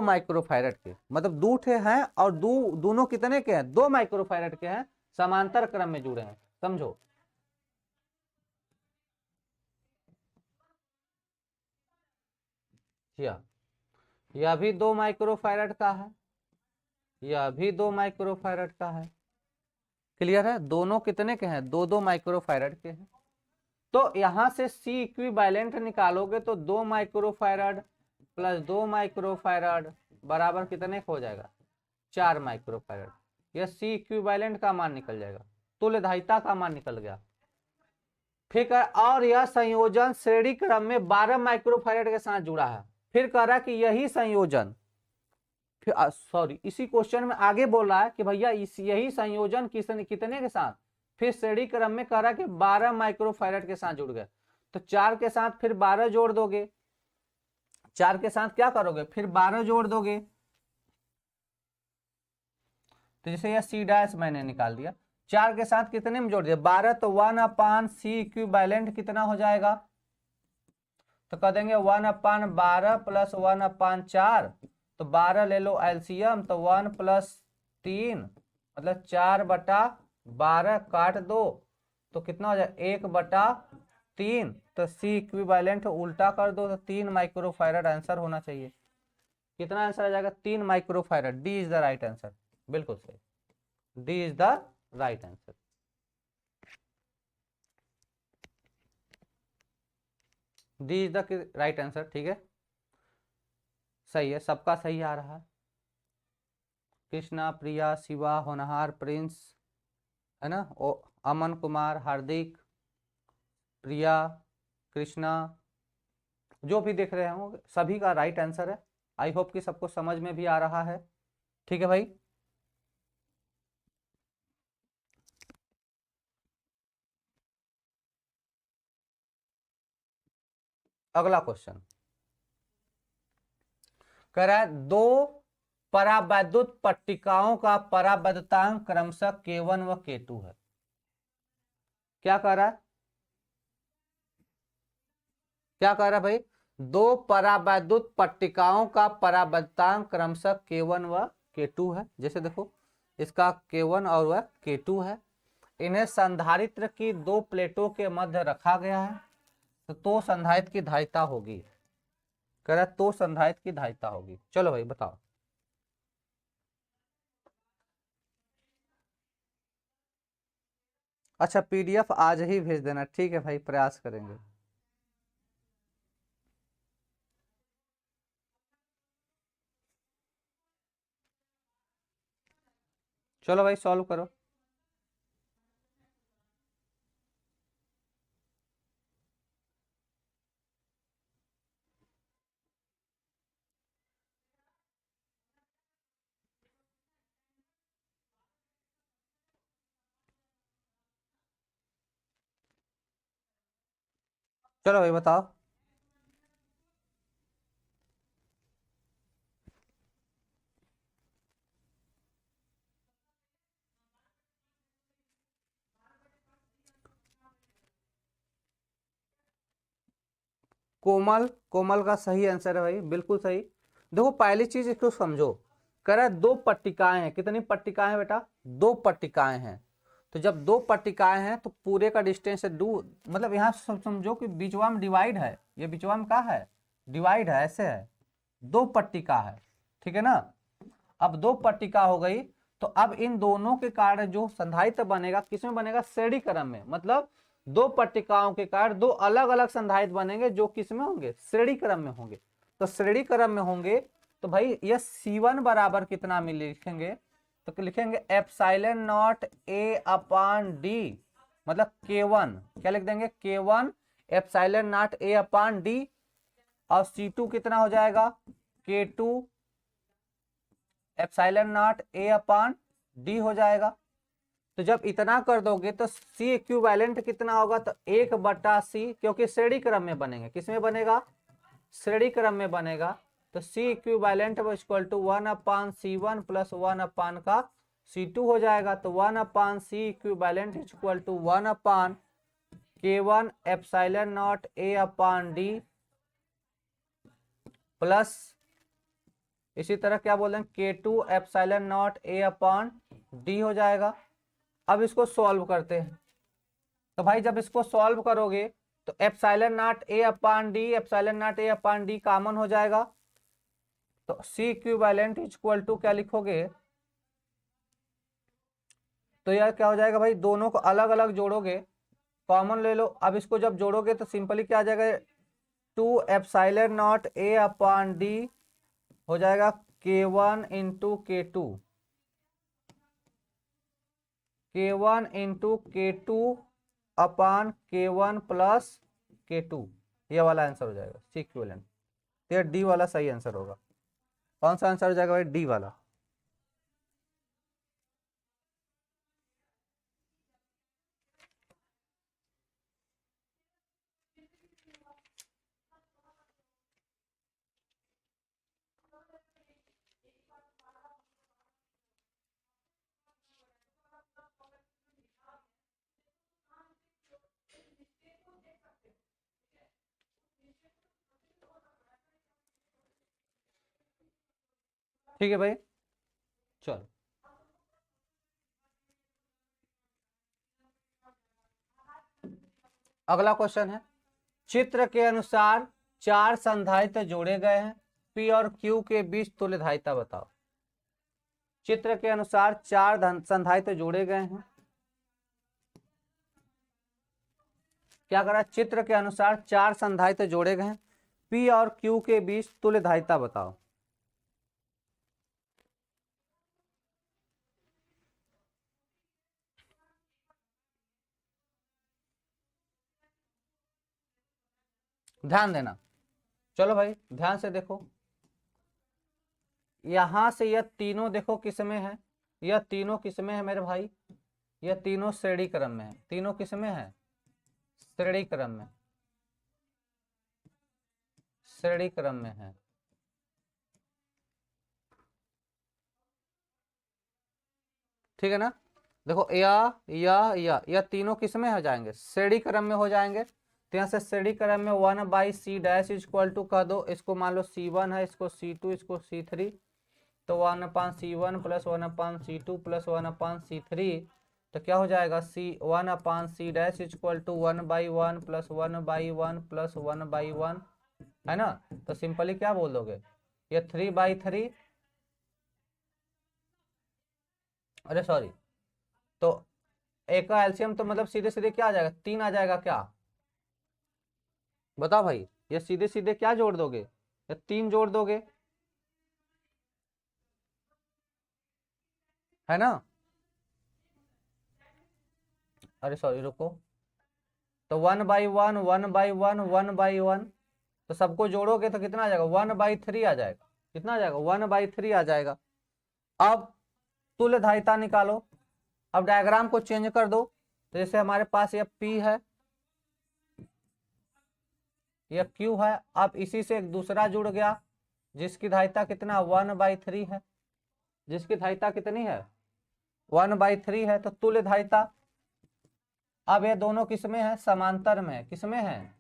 माइक्रोफैरड के मतलब दूठे हैं और दोनों कितने के हैं, 2 माइक्रोफैरड के हैं, समांतर क्रम में जुड़े हैं, समझो। यह भी 2 माइक्रोफैरड का है, यह भी 2 माइक्रोफैरड का है, क्लियर है, दोनों कितने के हैं, 2 माइक्रोफैरड के हैं। तो यहां से C इक्विवेलेंट निकालोगे तो 2 माइक्रोफैरड प्लस 2 माइक्रोफैरड बराबर कितने हो जाएगा, 4 माइक्रोफैरड, यह C इक्विवेलेंट का मान निकल जाएगा, तुल्यधारिता का मान निकल गया। फिर और यह संयोजन श्रेणी क्रम में 12 माइक्रोफैरड के साथ जुड़ा है। फिर कह रहा कि यही संयोजन, फिर सॉरी इसी क्वेश्चन में आगे बोल रहा है कि भैया यही संयोजन कितने के साथ, फिर श्रेणी क्रम में कह रहा कि 12 माइक्रोफैरड के साथ जुड़ गए, तो 4 के साथ फिर 12 जोड़ दोगे, 4 के साथ क्या करोगे, फिर 12 जोड़ दोगे, तो जैसे यह सी डैश मैंने निकाल दिया, 4 के साथ कितने में जोड़ दिया 12, तो 1/C इक्विवेलेंट कितना हो जाएगा, तो कह देंगे 1/12 प्लस 1/4, तो 12 ले लो एलसीएम, तो 1 प्लस 3 मतलब 4/12 काट दो, तो कितना हो जाए 1/3, तो C इक्विवेलेंट उल्टा कर दो तो 3 माइक्रोफैरड आंसर होना चाहिए। कितना आंसर आ जाएगा, 3 microfarad, D is the right answer, बिल्कुल सही, D is the right answer, D is the right answer, ठीक है, सही है, सबका सही आ रहा है, कृष्णा, प्रिया, शिवा, होनहार, प्रिंस, है ना, अमन कुमार, हार्दिक, प्रिया, कृष्णा, जो भी देख रहे होंगे सभी का राइट आंसर है। आई होप कि सबको समझ में भी आ रहा है, ठीक है भाई। अगला क्वेश्चन कह रहा है 2 परावैद्युत पट्टिकाओं का परावैद्युतांक क्रमशः K1 व K2 है। क्या कह रहा है, क्या कह रहा है भाई, 2 परावैद्युत पट्टिकाओं का परावैद्युतांक क्रमशः K1 व K2 है। जैसे देखो इसका K1 और वह K2 है, इन्हें संधारित्र की 2 प्लेटों के मध्य रखा गया है, तो संधारित्र की धारिता होगी, कह रहा है तो संधारित्र की धारिता होगी। चलो भाई बताओ, अच्छा पीडीएफ आज ही भेज देना, ठीक है भाई, प्रयास करेंगे। चलो भाई सॉल्व करो। चलो भाई बताओ। कोमल, कोमल का सही आंसर है भाई, बिल्कुल सही। देखो पहली चीज इसको समझो, कह रहा है दो पट्टिकाएं हैं। कितनी पट्टिकाएं हैं बेटा? दो पट्टिकाएं हैं। तो जब दो पट्टिकाएं हैं तो पूरे का डिस्टेंस है दो, मतलब यहाँ समझो कि बीचवा में डिवाइड है, ये बीचवा में क्या है? डिवाइड है, ऐसे है, दो पट्टिका है, ठीक है ना। अब दो पट्टिका हो गई, तो अब इन दोनों के कारण जो संधारित्र बनेगा किसमें बनेगा? श्रेणी क्रम में। मतलब दो पट्टिकाओं के कारण दो अलग अलग संधारित्र बनेंगे जो किसमें होंगे? श्रेणी क्रम में होंगे। तो श्रेणी क्रम में होंगे तो भाई ये C1 बराबर कितना में लिखेंगे? तो लिखेंगे epsilon not A upon D, मतलब K1 क्या लिख देंगे? K1 epsilon not A upon D, और C2 कितना हो जाएगा? K2 epsilon not A upon D हो जाएगा। तो जब इतना कर दोगे तो C इक्विवेलेंट कितना होगा? तो 1/C, क्योंकि श्रेणी क्रम में बनेंगे। किसमें बनेगा? श्रेणी क्रम में बनेगा। तो C equivalent equal to 1/C1 plus 1 का C2 हो जाएगा। तो 1/C equivalent equal to 1/K1 epsilon not A upon D plus इसी तरह क्या बोल रहे हैं? K2 epsilon not A upon D हो जाएगा। अब इसको सॉल्व करते हैं। तो भाई जब इसको सॉल्व करोगे तो epsilon not A upon D, epsilon not A upon D common हो जाएगा। तो C इक्विवेलेंट इक्वल टू क्या लिखोगे? तो यह क्या हो जाएगा भाई? दोनों को अलग अलग जोड़ोगे, कॉमन ले लो। अब इसको जब जोड़ोगे तो सिंपली क्या आ जाएगा? 2 epsilon not A upon D हो जाएगा K1 into K2, K1 into K2 अपान K1 प्लस K2। ये वाला आंसर हो जाएगा C इक्विवेलेंट। तो ये डी वाला सही आंसर होगा। कौन सा आंसर हो जाएगा भाई? डी वाला। ठीक है भाई, चलो अगला क्वेश्चन है। चित्र के अनुसार चार संधारित्र जोड़े गए हैं, P और Q के बीच तुल्य धारिता बताओ। चित्र के अनुसार चार संधारित्र जोड़े गए हैं। क्या करा? चित्र के अनुसार चार संधारित्र जोड़े गए हैं, P और Q के बीच तुल्य धारिता बताओ। ध्यान देना, चलो भाई ध्यान से देखो। यहां से यह तीनों देखो किसमें है? यह तीनों किसमें है मेरे भाई? यह तीनों श्रेणी क्रम में है। तीनों किसमें है? श्रेणी क्रम में, श्रेणी क्रम में है। ठीक है ना। देखो या तीनों किसमें हो जाएंगे? श्रेणी क्रम में हो जाएंगे। तो यहाँ से श्रेणी क्रम में 1/C डैश इक्वल टू कह दो, इसको मान लो C1 है, इसको C2, इसको C3। तो 1/C1 plus 1/C2 plus 1/C3, तो क्या हो जाएगा? 1/C dash equal to 1/1 plus 1/1 plus 1/1, है ना। तो सिंपली क्या बोल दोगे? ये 3/3, अरे सॉरी, तो एक का एलसीएम तो मतलब सीधे सीधे क्या आ जाएगा? 3 आ जाएगा क्या? बताओ भाई, ये सीधे सीधे क्या जोड़ दोगे? ये 3 जोड़ दोगे, है ना। अरे सॉरी रुको, तो 1/1 1/1 1/1, तो सबको जोड़ोगे तो कितना आ जाएगा, 1/3 आ जाएगा। कितना आ जाएगा, 1/3 आ जाएगा। अब तुल्य धारिता निकालो। अब डायग्राम को चेंज कर दो, तो जैसे हमारे पास ये P है, ये Q है, अब इसी से एक दूसरा जुड़ गया जिसकी धारिता कितना 1/3 है, जिसकी धारिता कितनी है 1/3 है, तो तुल्य धारिता। अब ये दोनों किसमें है, समांतर में है। किसमें है,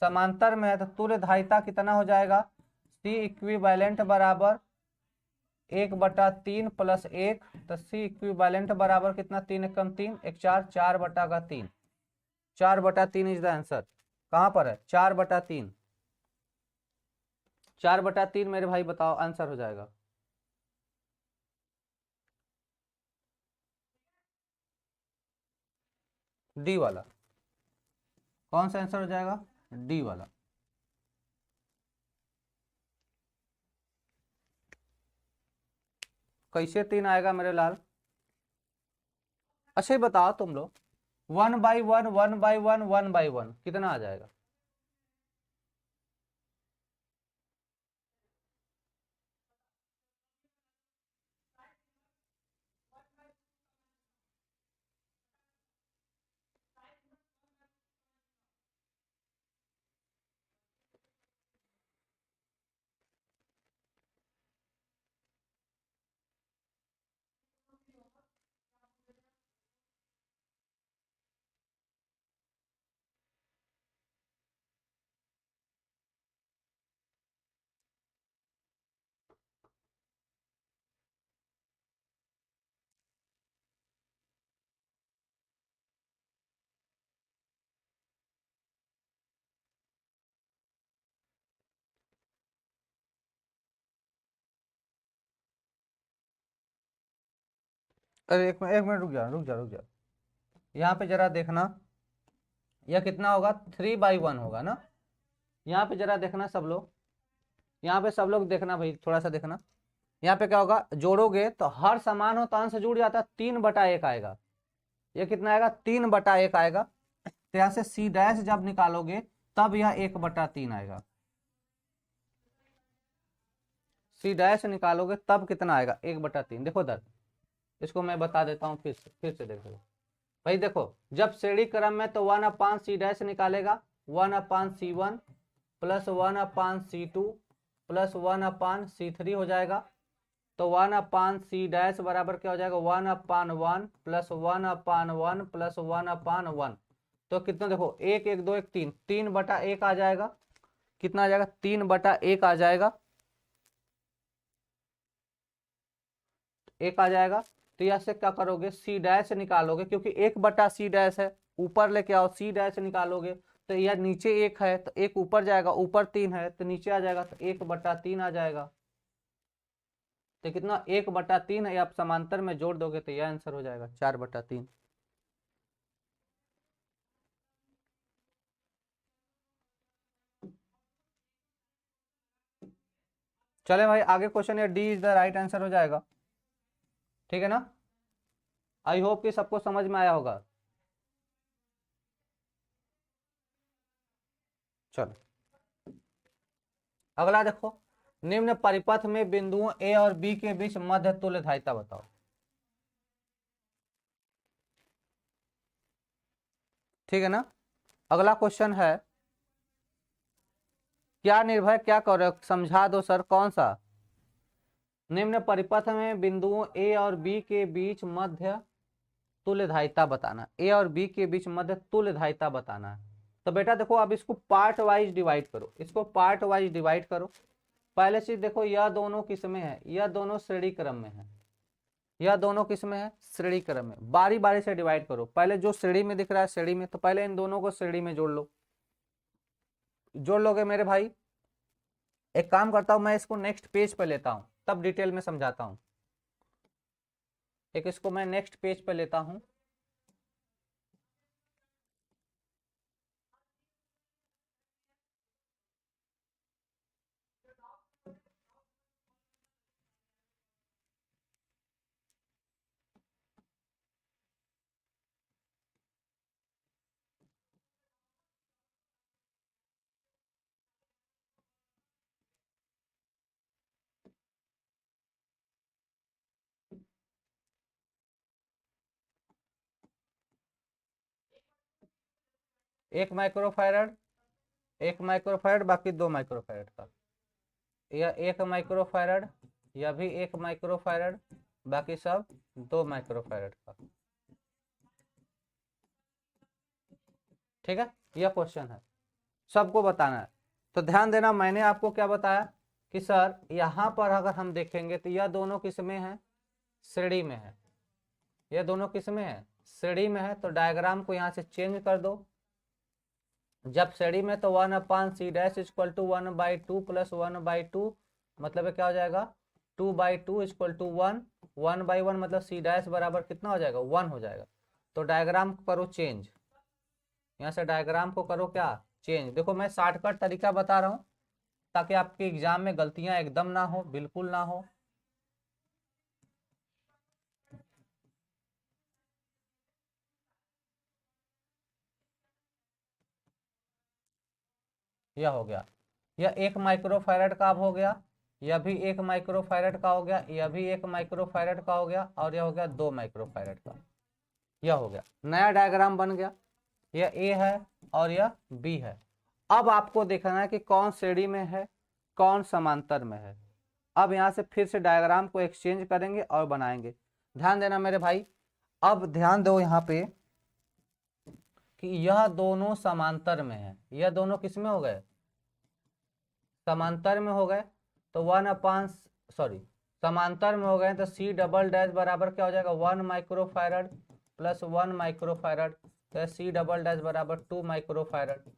समांतर में है, तो तुल्य धारिता कितना हो जाएगा, C इक्विवेलेंट बराबर 1/3 + 1, तो C इक्विवेलेंट बराबर कितना, 3 × 3 = 4, 4/3, 4/3 इज द आंसर। कहां पर है, 4/3, 4/3 मेरे भाई बताओ आंसर हो जाएगा। डी वाला, कौन सा आंसर हो जाएगा, डी वाला। कैसे 3 आएगा मेरे लाल, अच्छा बताओ तुम लोग, 1/1 1/1 1/1 कितना आ जाएगा, अरे एक मिनट रुक जा रुक जा रुक जा, यहाँ पे जरा देखना, यह कितना होगा, 3/1 होगा ना। यहाँ पे जरा देखना सब लोग, यहाँ पे सब लोग देखना भाई, थोड़ा सा देखना। यहाँ पे क्या होगा, जोड़ोगे तो हर समान हो तो अंश जुड़ जाता है, 3/1 आएगा। ये कितना आएगा, 3/1 आएगा। तो यहाँ से C डैश जब निकालोगे तब यह 1/3 आएगा। C डैश निकालोगे तब कितना आएगा, 1/3। देखो दर, इसको मैं बता देता हूँ फिर से देखो भाई। देखो जब श्रेणी क्रम में तो 1/C डैश निकालेगा, 1/C1 + 1/C2 + 1/C3 हो जाएगा। तो 1/C डैश बराबर क्या हो जाएगा, 1/1 + 1/1 + 1/1। तो कितना देखो, 1 1 2 1 3, 3/1 आ जाएगा। कितना आ जाएगा, 3/1 आ जाएगा, 1 आ जाएगा। तो यहाँ से क्या करोगे, C डैश निकालोगे, क्योंकि 1/C डैश है, ऊपर लेके आओ, C डैश निकालोगे तो यह नीचे 1 है तो 1 ऊपर जाएगा, ऊपर 3 है तो नीचे आ जाएगा, तो 1/3 आ जाएगा। तो कितना, 1/3 है, आप समांतर में जोड़ दोगे तो यह आंसर हो जाएगा 4/3। चले भाई आगे क्वेश्चन, ये D is the right answer हो जाएगा, ठीक है ना। आई होप कि सबको समझ में आया होगा। चलो अगला देखो, निम्न परिपथ में बिंदुओं ए और बी के बीच मध्य तुल्य धारिता बताओ। ठीक है ना। अगला क्वेश्चन है, क्या निर्भय, क्या कर समझा दो सर, कौन सा, निम्न परिपथ में बिंदुओं ए और बी के बीच मध्य तुल्य धारिता बताना, ए और बी के बीच मध्य तुल्य धारिता बताना है। तो बेटा देखो, अब इसको पार्ट वाइज डिवाइड करो, इसको पार्ट वाइज डिवाइड करो। पहले चीज देखो, यह दोनों किस में है, यह दोनों श्रेणी क्रम में है, यह दोनों किस में है, श्रेणी क्रम में। बारी बारी से डिवाइड करो, पहले जो श्रेणी में दिख रहा है श्रेणी में, तो पहले इन दोनों को श्रेणी में जोड़ लो। जोड़ लोगे मेरे भाई, एक काम करता हूं मैं, इसको नेक्स्ट पेज पे लेता हूं तब डिटेल में समझाता हूं। एक इसको मैं नेक्स्ट पेज पे लेता हूं। 1 माइक्रोफैरड, 1 माइक्रोफैरड, बाकी 2 माइक्रोफैरड का, या 1 माइक्रोफैरड, या भी 1 माइक्रोफैरड, बाकी सब 2 माइक्रोफैरड का। ठीक है, यह क्वेश्चन है, सबको बताना है। तो ध्यान देना, मैंने आपको क्या बताया कि सर यहाँ पर अगर हम देखेंगे तो यह दोनों किस में है, श्रेणी में है। यह दोनों किस में है, श्रेणी में है। तो डायग्राम को यहाँ से चेंज कर दो। जब श्रेणी में तो 1/c इक्वल टू 1/2 प्लस 1/2, मतलब क्या हो जाएगा 2/2 इक्वल टू 1, 1/1 मतलब c' बराबर कितना हो जाएगा 1 हो जाएगा। तो डायग्राम करो चेंज, यहाँ से डायग्राम को करो क्या चेंज। देखो मैं शॉर्टकट तरीका बता रहा हूँ ताकि आपके एग्जाम में गलतियां एकदम ना हो, बिल्कुल ना हो। यह हो गया, यह 1 माइक्रोफैरड का अब हो गया, यह भी 1 माइक्रोफैरड का हो गया, यह भी 1 माइक्रोफैरड का हो गया, और यह हो गया 2 माइक्रोफैरड का। यह हो गया, नया डायग्राम बन गया। यह ए है और यह बी है। अब आपको देखना है कि कौन श्रेणी में है, कौन समांतर में है। अब यहाँ से फिर से डायग्राम को एक्सचेंज करेंगे और बनाएंगे। ध्यान देना मेरे भाई, अब ध्यान दो यहाँ पे कि यह दोनों समांतर में है। यह दोनों किस में हो गए, समांतर में हो गए। तो 1/, समांतर में हो गए तो C" बराबर क्या हो जाएगा 1 माइक्रोफैरड प्लस 1 माइक्रोफैरड, तो C" बराबर 2 माइक्रोफैरड।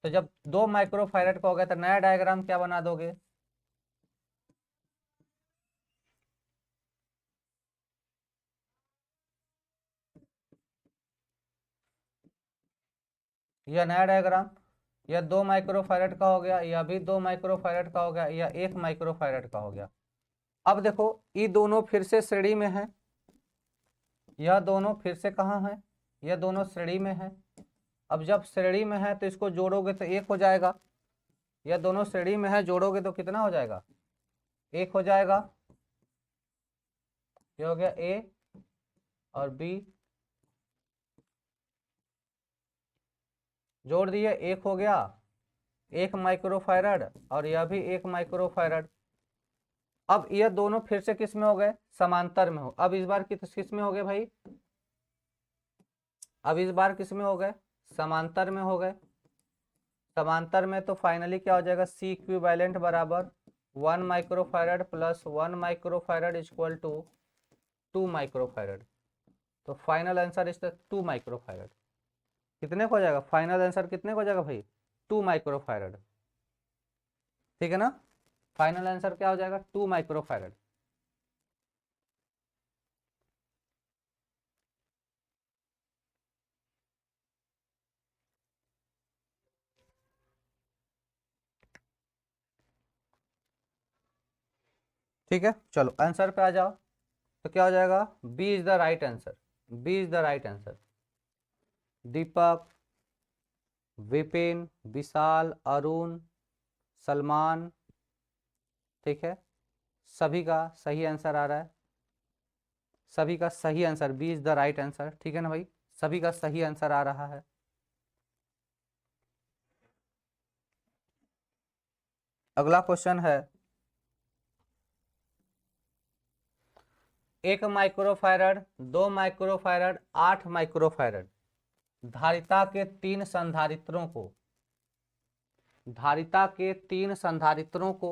तो जब 2 माइक्रोफैरड का हो गया तो नया डायग्राम क्या बना दोगे, यह नया डायग्राम, यह 2 माइक्रोफैरड का हो गया, यह भी 2 माइक्रोफैरड का हो गया, यह 1 माइक्रोफैरड का हो गया। अब देखो ये दोनों फिर से श्रेणी में है, यह दोनों फिर से कहाँ है, यह दोनों श्रेणी में है। अब जब श्रेणी में है तो इसको जोड़ोगे तो 1 हो जाएगा। यह दोनों श्रेणी में है, जोड़ोगे तो कितना हो जाएगा 1 हो जाएगा। ये हो गया ए और बी, जोड़ दिए 1 हो गया, 1 माइक्रोफैरड, और यह भी 1 माइक्रोफैरड। अब ये दोनों फिर से किस में हो गए, समांतर में हो। अब इस बार किस में हो गए भाई, अब इस बार किस में हो गए, समांतर में हो गए। समांतर में तो फाइनली क्या हो जाएगा, C इक्विवेलेंट बराबर 1 microfarad plus 1 microfarad equal to 2 microfarad. तो फाइनल आंसर इज 2 माइक्रोफैरड। कितने को हो जाएगा, फाइनल आंसर कितने को हो जाएगा भाई 2 माइक्रोफैरड। ठीक है ना, फाइनल आंसर क्या हो जाएगा 2 माइक्रोफैरड। ठीक है, चलो आंसर पे आ जाओ। तो क्या हो जाएगा, B is the right answer, B is the right answer. Deepak, Vipin, Vishal, Arun, Salman, ठीक है, सभी का सही आंसर आ रहा है, सभी का सही answer, B is the right answer. ठीक है ना भाई, सभी का सही आंसर आ रहा है। अगला क्वेश्चन है, 1 माइक्रोफैरड, 2 माइक्रोफैरड, 8 माइक्रोफैरड धारिता के 3 संधारित्रों को, धारिता के 3 संधारित्रों को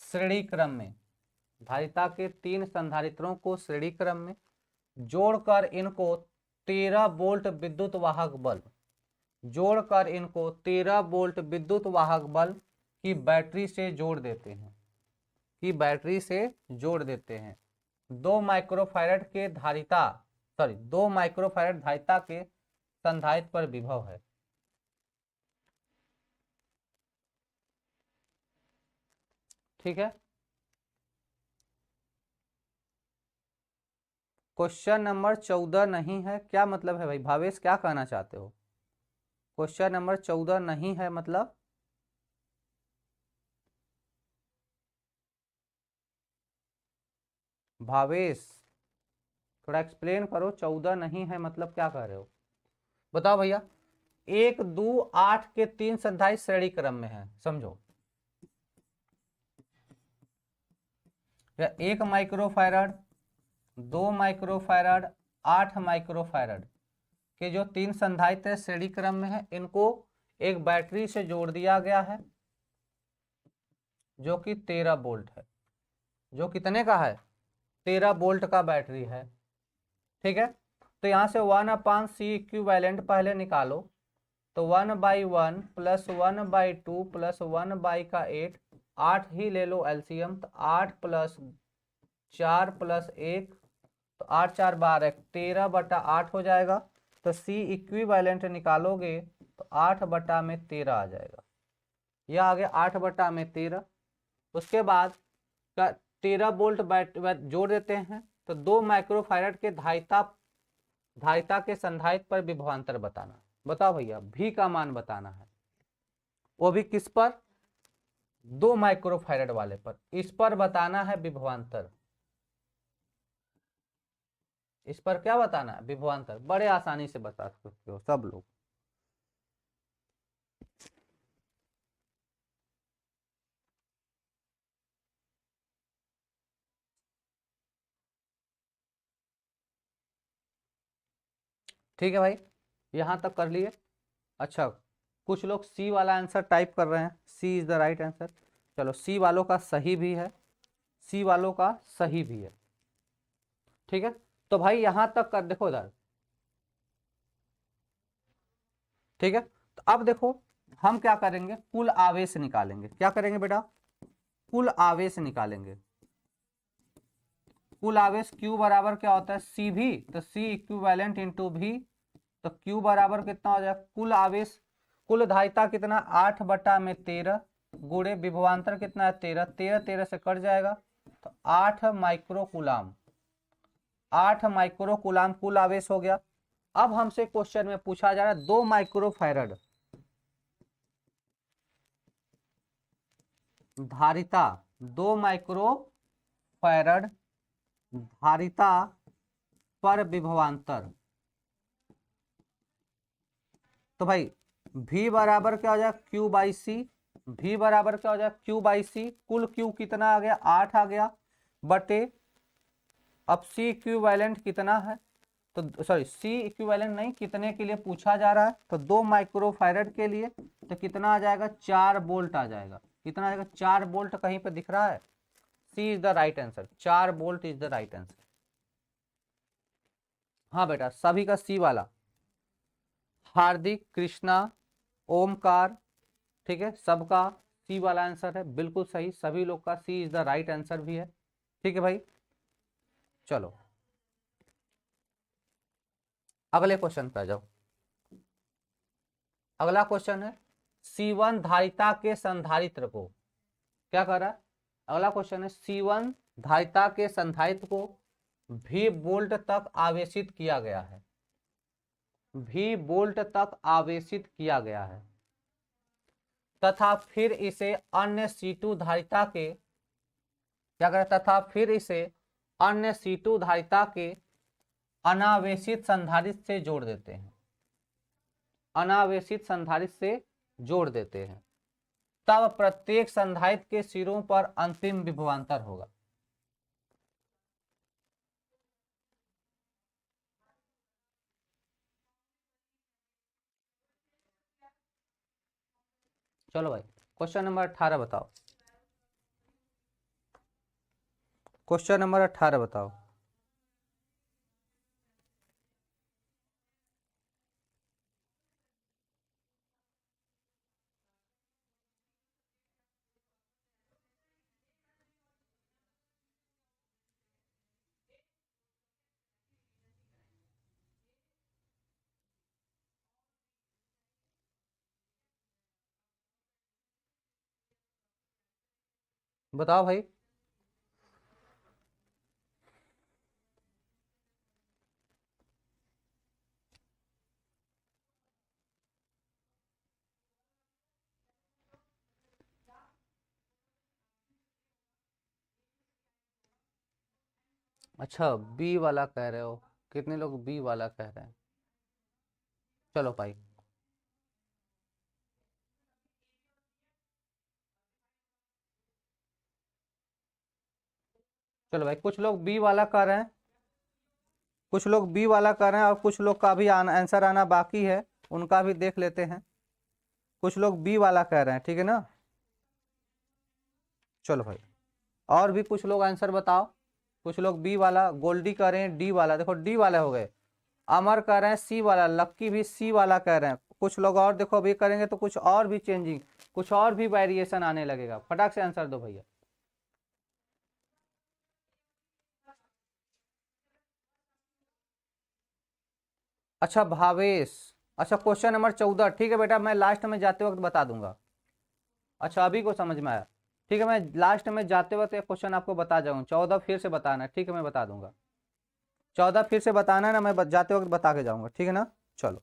श्रेणी क्रम में, धारिता के 3 संधारित्रों को श्रेणी क्रम में जोड़कर इनको 13 वोल्ट विद्युत वाहक बल, जोड़कर इनको 13 वोल्ट विद्युत वाहक बल की बैटरी से जोड़ देते हैं, की बैटरी से जोड़ देते हैं। 2 माइक्रोफैरड के धारिता, 2 माइक्रोफैरड धारिता के संधारित्र पर विभव है। ठीक है, क्वेश्चन नंबर 14 नहीं है, क्या मतलब है भाई भावेश, क्या कहना चाहते हो, क्वेश्चन नंबर 14 नहीं है मतलब, भावेश थोड़ा एक्सप्लेन करो, 14 नहीं है मतलब क्या कह रहे हो, बताओ भैया। 1 2 8 के 3 संधारित्र श्रेणी क्रम में है, समझो। 1 माइक्रोफैराड, 2 माइक्रोफैराड, 8 माइक्रोफैराड के जो 3 संधारित्र श्रेणी क्रम में है, इनको एक बैटरी से जोड़ दिया गया है जो कि 13 वोल्ट है। जो कितने का है? 13 वोल्ट का बैटरी है। ठीक है, तो यहां से 1/C इक्विवेलेंट पहले निकालो, तो 1/1 प्लस 1/2 प्लस 1/8, 8 ही ले लो एलसीएम, तो 8 प्लस 4 प्लस 1, तो 8 4 12, 13/8 हो जाएगा। तो C इक्विवेलेंट निकालोगे तो 8/13 आ जाएगा। यह आ गया 8/13। उसके बाद 13 वोल्ट जोड़ देते हैं, तो 2 माइक्रोफैराड के धारिता के संधारित्र पर विभवांतर बताना। बताओ भैया, भी का मान बताना है, वो भी किस पर? 2 माइक्रोफैराड वाले पर। इस पर बताना है विभवांतर। इस पर क्या बताना है? विभवांतर। बड़े आसानी से बता सकते हो सब लोग। ठीक है भाई, यहां तक कर लिए। अच्छा, कुछ लोग सी वाला आंसर टाइप कर रहे हैं, सी इज द राइट आंसर। चलो, सी वालों का सही भी है, सी वालों का सही भी है। ठीक है, तो भाई यहां तक कर, देखो इधर। ठीक है, तो अब देखो हम क्या करेंगे, कुल आवेश निकालेंगे। क्या करेंगे बेटा? कुल आवेश निकालेंगे। कुल आवेश Q बराबर क्या होता है? सी भी, तो C इक्विवेलेंट इंटू भी, तो Q बराबर कितना हो जाएगा? कुल आवेश, कुल धारिता कितना? 8/13 गुणे विभवांतर कितना है? 13, 13 13 से कट जाएगा, तो 8 माइक्रो कूलाम, 8 माइक्रो कूलाम कुल आवेश हो गया। अब हमसे क्वेश्चन में पूछा जा रहा है 2 माइक्रोफैराड धारिता, 2 माइक्रोफैराड धारिता पर विभवांतर। तो भाई V बराबर क्या हो जाएगा? Q/C। V बराबर क्या हो जाएगा? Q/C। कुल Q कितना आ गया? 8 आ गया, बटे अब C इक्विवेलेंट कितना है? तो सॉरी, C इक्विवेलेंट नहीं, कितने के लिए पूछा जा रहा है? तो 2 माइक्रोफैराड के लिए, तो कितना आ जाएगा? 4 वोल्ट आ जाएगा। कितना आ जाएगा? 4 वोल्ट कहीं पे दिख रहा है? C is the right answer, 4 volt is the right answer. हाँ बेटा, सभी का C वाला, हार्दिक, कृष्णा, ओमकार, ठीक है, सबका C वाला आंसर है, बिल्कुल सही। सभी लोग का C is the right answer भी है। ठीक है भाई, चलो अगले क्वेश्चन पे आ जाओ। अगला क्वेश्चन है C1 धारिता के संधारित्र को, क्या कर रहा है? अगला क्वेश्चन है C1 धारिता के संधारित्र को V वोल्ट तक आवेशित किया गया है। V वोल्ट तक आवेशित किया गया है तथा फिर इसे अन्य C2 धारिता के, क्या करें? तथा फिर इसे अन्य C2 धारिता के अनावेशित संधारित्र से जोड़ देते हैं। अनावेशित संधारित्र से जोड़ देते हैं, तब प्रत्येक संधारित्र के सिरों पर अंतिम विभवांतर होगा। चलो भाई, क्वेश्चन नंबर 18 बताओ। क्वेश्चन नंबर 18 बताओ। बताओ भाई। अच्छा, बी वाला कह रहे हो? कितने लोग बी वाला कह रहे हैं? चलो भाई, चलो भाई, कुछ लोग बी वाला कर रहे हैं, कुछ लोग बी वाला कर रहे हैं, और कुछ लोग का भी आंसर आना बाकी है, उनका भी देख लेते हैं। कुछ लोग बी वाला कह रहे हैं, ठीक है ना। चलो भाई, और भी कुछ लोग आंसर बताओ। कुछ लोग बी वाला, गोल्डी कह रहे हैं डी वाला, देखो डी वाले हो गए। अमर कह रहे हैं सी वाला, लक्की भी सी वाला कह रहे हैं। कुछ लोग और देखो अभी करेंगे तो कुछ और भी चेंजिंग, कुछ और भी वेरिएशन आने लगेगा। फटाक से आंसर दो भैया। अच्छा भावेश, अच्छा क्वेश्चन नंबर 14, ठीक है बेटा, मैं लास्ट में जाते वक्त बता दूंगा। अच्छा अभी को समझ में आया, ठीक है, मैं लास्ट में जाते वक्त एक क्वेश्चन आपको बता जाऊँ। 14 फिर से बताना, ठीक है, मैं बता दूंगा। 14 फिर से बताना है ना, मैं जाते वक्त बता के जाऊंगा, ठीक है ना। चलो,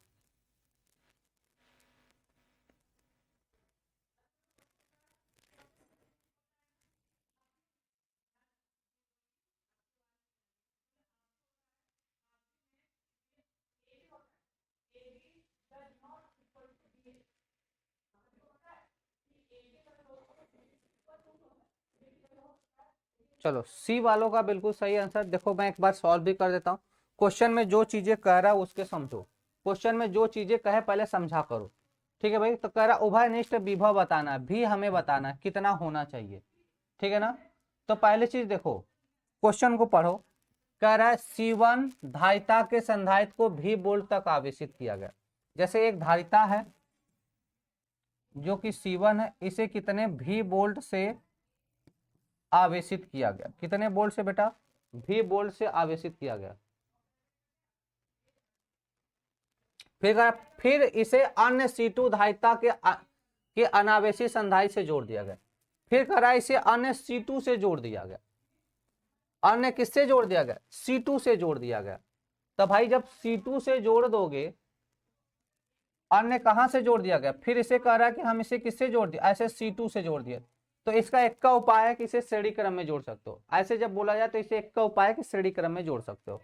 चलो सी वालों का बिल्कुल सही आंसर। देखो मैं एक बार सॉल्व भी कर देता हूँ। क्वेश्चन में जो चीजें कह रहा है उसके समझो, क्वेश्चन में जो चीजें कहे पहले समझा करो, ठीक है भाई। तो कह रहा उभयनिष्ठ विभव बताना भी हमें बताना कितना होना चाहिए, ठीक है ना। तो पहली चीज देखो, क्वेश्चन को पढ़ो। कह रहा है C1 धारिता के संधारित्र को भी वोल्ट तक आवेशित किया गया। जैसे एक धारिता है जो कि C1 है, इसे कितने भी वोल्ट से आवेशित किया गया, कितने वोल्ट से बेटा, भी वोल्ट से आवेशित किया गया। फिर इसे अन्य C2 धारिता के अनावेशित संधारित्र से जोड़ दिया गया। फिर कह रहा है इसे अन्य C2 से जोड़ दिया गया। अन्य किससे जोड़ दिया गया, C2 से जोड़ दिया गया। तो भाई जब C2 से जोड़ दोगे, अन्य कहां से जोड़ दिया गया, फिर इसे कह रहा है कि हम इसे किससे जोड़ दिया, ऐसे C2 से जोड़ दिया। तो इसका एक का उपाय है कि इसे श्रेणी क्रम में जोड़ सकते हो। ऐसे जब बोला जाए तो इसे एक का उपाय है कि श्रेणी क्रम में जोड़ सकते हो।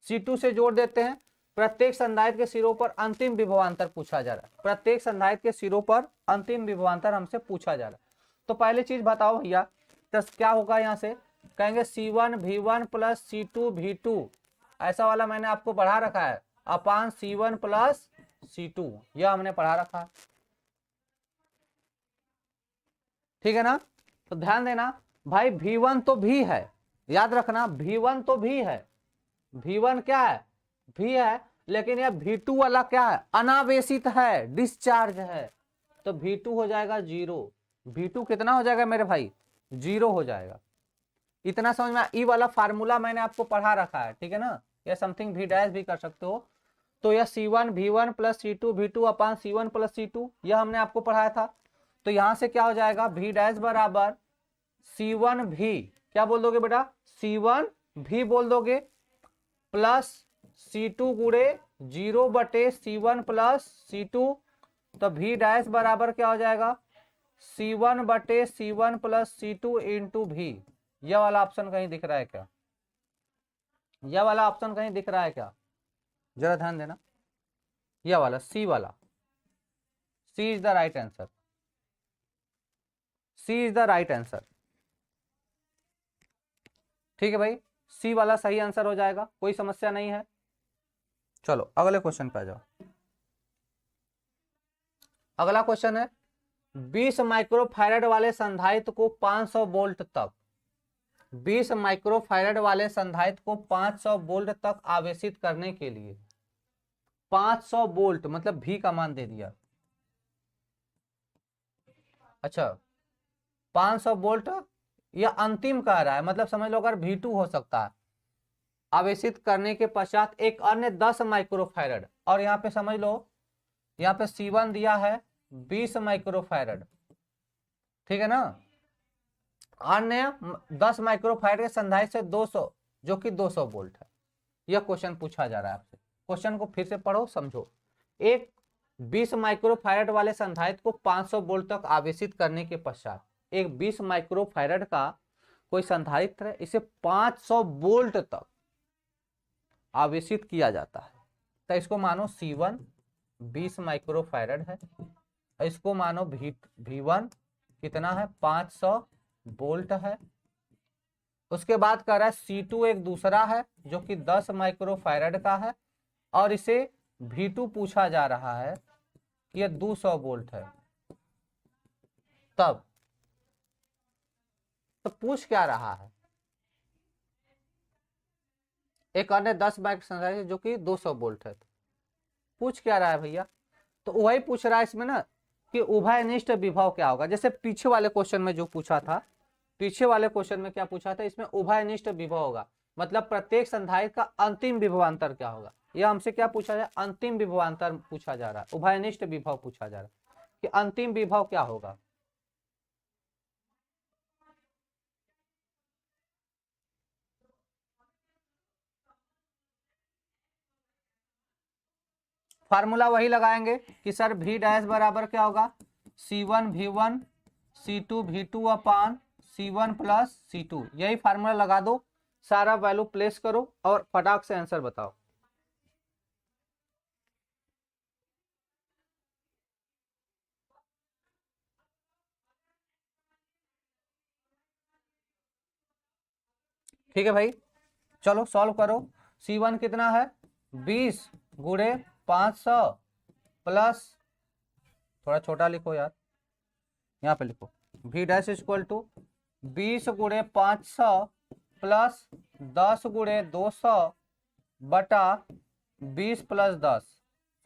C2 से जोड़ देते हैं। प्रत्येक संधारित्र के सिरों पर अंतिम विभवांतर पूछा जा रहा है, प्रत्येक संधारित्र के सिरों पर अंतिम विभवांतर हमसे पूछा जा रहा है। तो पहली चीज बताओ भैया, तो क्या होगा, यहां से कहेंगे C1 V1 plus C2 V2, ऐसा वाला मैंने आपको पढ़ा रखा है, अपान C1 प्लस C2, यह हमने पढ़ा रखा है, ठीक है ना। तो ध्यान देना भाई, V1 तो भी है, याद रखना V1 तो भी है, V1 क्या है, भी है, लेकिन यह V2 वाला क्या है, अनावेशित है, डिस्चार्ज है। तो V2 हो जाएगा 0, V2 कितना हो जाएगा मेरे भाई, 0 हो जाएगा। इतना समझ में, ई वाला फार्मूला मैंने आपको पढ़ा रखा है, ठीक है ना। या समथिंग भी डैश भी कर सकते हो। तो यह C1 V1 plus C2 V2 अपान C1 प्लस C2, यह हमने आपको पढ़ाया था। तो यहां से क्या हो जाएगा, V डैश बराबर C1 भी, क्या बोल दोगे बेटा, C1 भी बोल दोगे, प्लस C2 गुड़े 0 बटे C1 प्लस C2। तो V डैश बराबर क्या हो जाएगा, C1 बटे C1 प्लस C2 इंटू भी। यह वाला ऑप्शन कहीं दिख रहा है क्या, यह वाला ऑप्शन कहीं दिख रहा है क्या, जरा ध्यान देना। यह वाला सी वाला, C is the right answer, C is the right answer, ठीक है भाई, सी वाला सही आंसर हो जाएगा, कोई समस्या नहीं है। चलो अगले क्वेश्चन पे आ जाओ। अगला क्वेश्चन है 20 माइक्रोफैराड वाले संधारित्र को 500 वोल्ट तक, 20 माइक्रोफैराड वाले संधारित्र को 500 वोल्ट तक आवेशित करने के लिए 500 वोल्ट मतलब भी का मान दे दिया। अच्छा 500 वोल्ट यह अंतिम कह रहा है, मतलब समझ लो अगर V2 हो सकता है, आवेशित करने के पश्चात एक अन्य 10 माइक्रोफैराड, और यहाँ पे समझ लो यहाँ पे C1 दिया है 20 माइक्रोफैराड, ठीक है ना। अन्य 10 माइक्रोफैराड के संधारित्र से 200 जो कि 200 वोल्ट है। यह क्वेश्चन पूछा जा रहा है आपसे, क्वेश्चन को फिर से पढ़ो समझो। एक 20 माइक्रोफैराड वाले संधारित्र को 500 वोल्ट तक आवेशित करने के पश्चात, एक 20 माइक्रोफैराड का कोई संधारित्र है, इसे 500 वोल्ट तक आवेशित किया जाता है। तो इसको मानो C1 20 माइक्रोफैराड है, इसको मानो V1 कितना है, 500 वोल्ट है, उसके बाद कह रहा है C2 एक दूसरा है जो कि 10 माइक्रोफैरड का है और इसे V2 पूछा जा रहा है कि यह 200 वोल्ट है। तब तो पूछ क्या रहा है, एक अन्य 10 माइक्रोफैरड जो कि 200 वोल्ट है। पूछ क्या रहा है भैया, तो वही पूछ रहा है इसमें ना कि उभयनिष्ठ विभव क्या होगा। जैसे पीछे वाले क्वेश्चन में जो पूछा था, पीछे वाले क्वेश्चन में क्या पूछा था, इसमें उभयनिष्ठ विभव होगा, मतलब प्रत्येक संधारित्र का अंतिम विभवांतर क्या होगा। यह हमसे क्या पूछा जाए, अंतिम विभवांतर पूछा जा रहा है, उभयनिष्ठ विभव पूछा जा रहा है कि अंतिम विभव क्या होगा। फार्मूला वही लगाएंगे कि सर V डैश बराबर क्या होगा, C1 V1 C2 V2 अपान C1 प्लस C2। यही फार्मूला लगा दो, सारा वैल्यू प्लेस करो और फटाक से आंसर बताओ। ठीक है भाई, चलो सॉल्व करो। C1 कितना है, 20 गुणे 500 प्लस, थोड़ा छोटा लिखो यार, यहाँ पे लिखो V डैश इक्वल टू 20 गुणे 500 प्लस 10 गुणे 200 बटा 20 प्लस 10।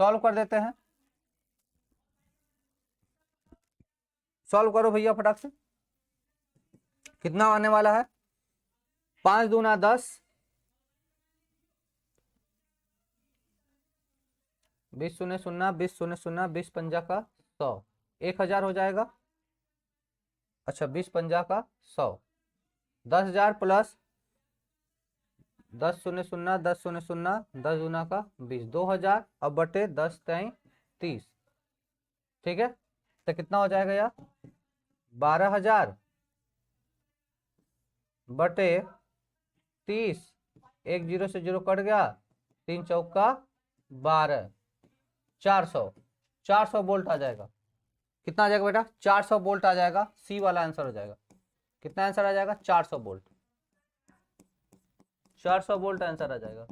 सॉल्व कर देते हैं, सॉल्व करो भैया फटाक से। कितना आने वाला है, 5 दूना 10, 20 शून्य शून्य 20 शून्य शून्य 20 पंजा का 100, 1000 हो जाएगा। अच्छा 20 पंजा का 100, 10,000 प्लस 10 शून्य शून्य 10 शून्य शून्य 10 दूना का 20, 2000 अब बटे 10 तय 30। ठीक है, तो कितना हो जाएगा यार, 12,000 बटे 30, एक जीरो से जीरो कट गया, 3 चौका 12, 400 वोल्ट आ जाएगा। कितना आ जाएगा बेटा, 400 वोल्ट आ जाएगा, सी वाला आंसर हो जाएगा। कितना आंसर आ जाएगा, 400 वोल्ट, 400 वोल्ट आंसर आ जाएगा।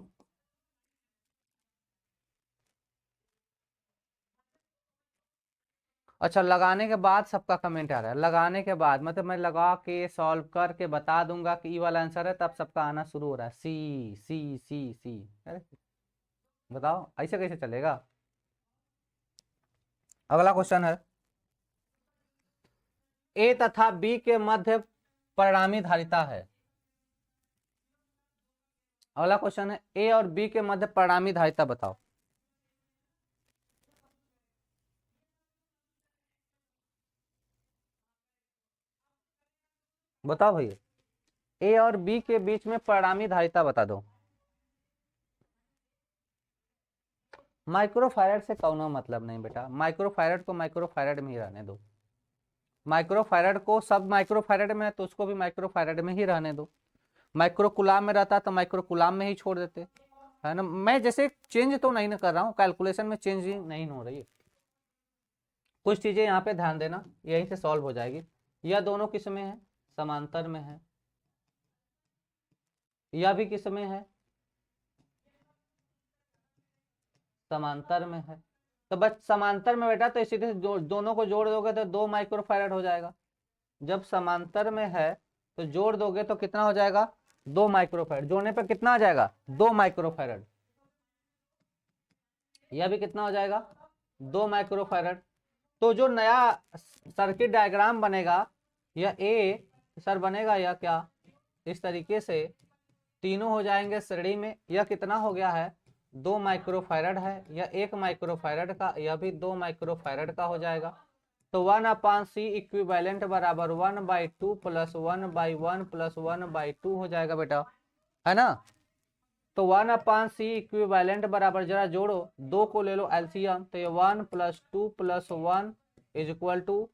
अच्छा लगाने के बाद सबका कमेंट आ रहा है, लगाने के बाद मतलब मैं लगा के सॉल्व करके बता दूंगा कि ई वाला आंसर है, तब सबका आना शुरू हो रहा है, सी सी सी सी। अरे बताओ ऐसे कैसे चलेगा। अगला क्वेश्चन है, ए तथा बी के मध्य परिणामी धारिता है। अगला क्वेश्चन है, ए और बी के मध्य परिणामी धारिता बताओ। बताओ भैया, ए और बी के बीच में परिणामी धारिता बता दो। माइक्रोफैरड से कौनो मतलब नहीं बेटा, माइक्रोफैरड को माइक्रोफैरड में ही रहने दो। माइक्रोफैरड को सब माइक्रोफैरड में है तो उसको भी माइक्रोफैरड में ही रहने दो। माइक्रोकुलाम में रहता तो माइक्रोकुलाम में ही छोड़ देते, है ना। मैं जैसे चेंज तो नहीं ना कर रहा हूँ, कैलकुलेशन में चेंज नहीं हो रही है। कुछ चीजें यहाँ पे ध्यान देना, यहीं से सॉल्व हो जाएगी। यह दोनों किस में है, समांतर में है। यह भी किस में है, समांतर में है। तो बस समांतर में बेटा तो सीधे दोनों को जोड़ दोगे तो 2 माइक्रोफैरड हो जाएगा। जब समांतर में है तो जोड़ दोगे तो कितना हो जाएगा, 2 माइक्रोफैरड। जोड़ने पर कितना आ जाएगा, 2 माइक्रोफैरड। यह भी कितना हो जाएगा, 2 माइक्रोफैरड। तो जो नया सर्किट डायग्राम बनेगा, यह ए सर बनेगा या क्या, इस तरीके से तीनों हो जाएंगे श्रेणी में। यह कितना हो गया है, 2 माइक्रोफैरड है। यह 1 माइक्रोफैरड का, यह भी 2 माइक्रोफैरड का हो जाएगा। तो 1/c इक्विवेलेंट बराबर 1/2 प्लस 1/1 प्लस 1/2 हो जाएगा बेटा, है ना। तो 1/c इक्विवेलेंट बराबर, जरा जोड़ो, 2 को ले लो एलसीएम, तो ये 1 plus 2 plus 1 is equal to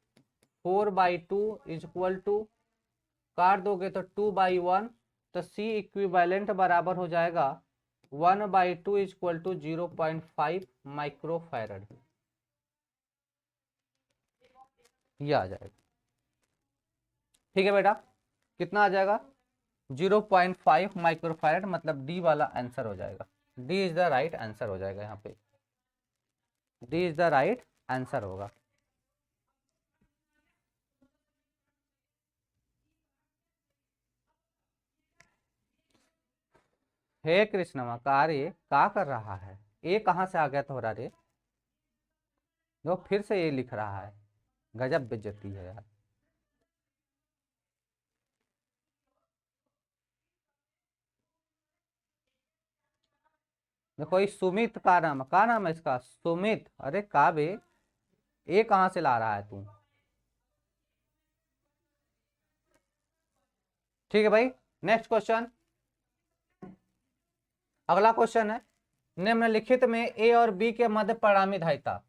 4/2 is equal to, काट दोगे तो 2/1, तो c इक्विवेलेंट बराबर हो जाएगा 1/2 इज इक्वल टू 0.5 माइक्रोफैरड। ये आ जाएगा। ठीक है बेटा, कितना आ जाएगा, 0.5 माइक्रोफैरड, मतलब डी वाला आंसर हो जाएगा। D is the right answer हो जाएगा, यहाँ पे D is the right answer होगा। हे कृष्णमा कार्य का कर रहा है, ए कहाँ से आ गया थोड़ा रे, जो फिर से ये लिख रहा है, गजब बेइज्जती है यार। देखो इस सुमित का नाम है इसका सुमित, अरे का बे, ए कहाँ से ला रहा है तू। ठीक है भाई, नेक्स्ट क्वेश्चन। अगला क्वेश्चन है, निम्नलिखित में ए और बी के मध्य परिणामी धारिता,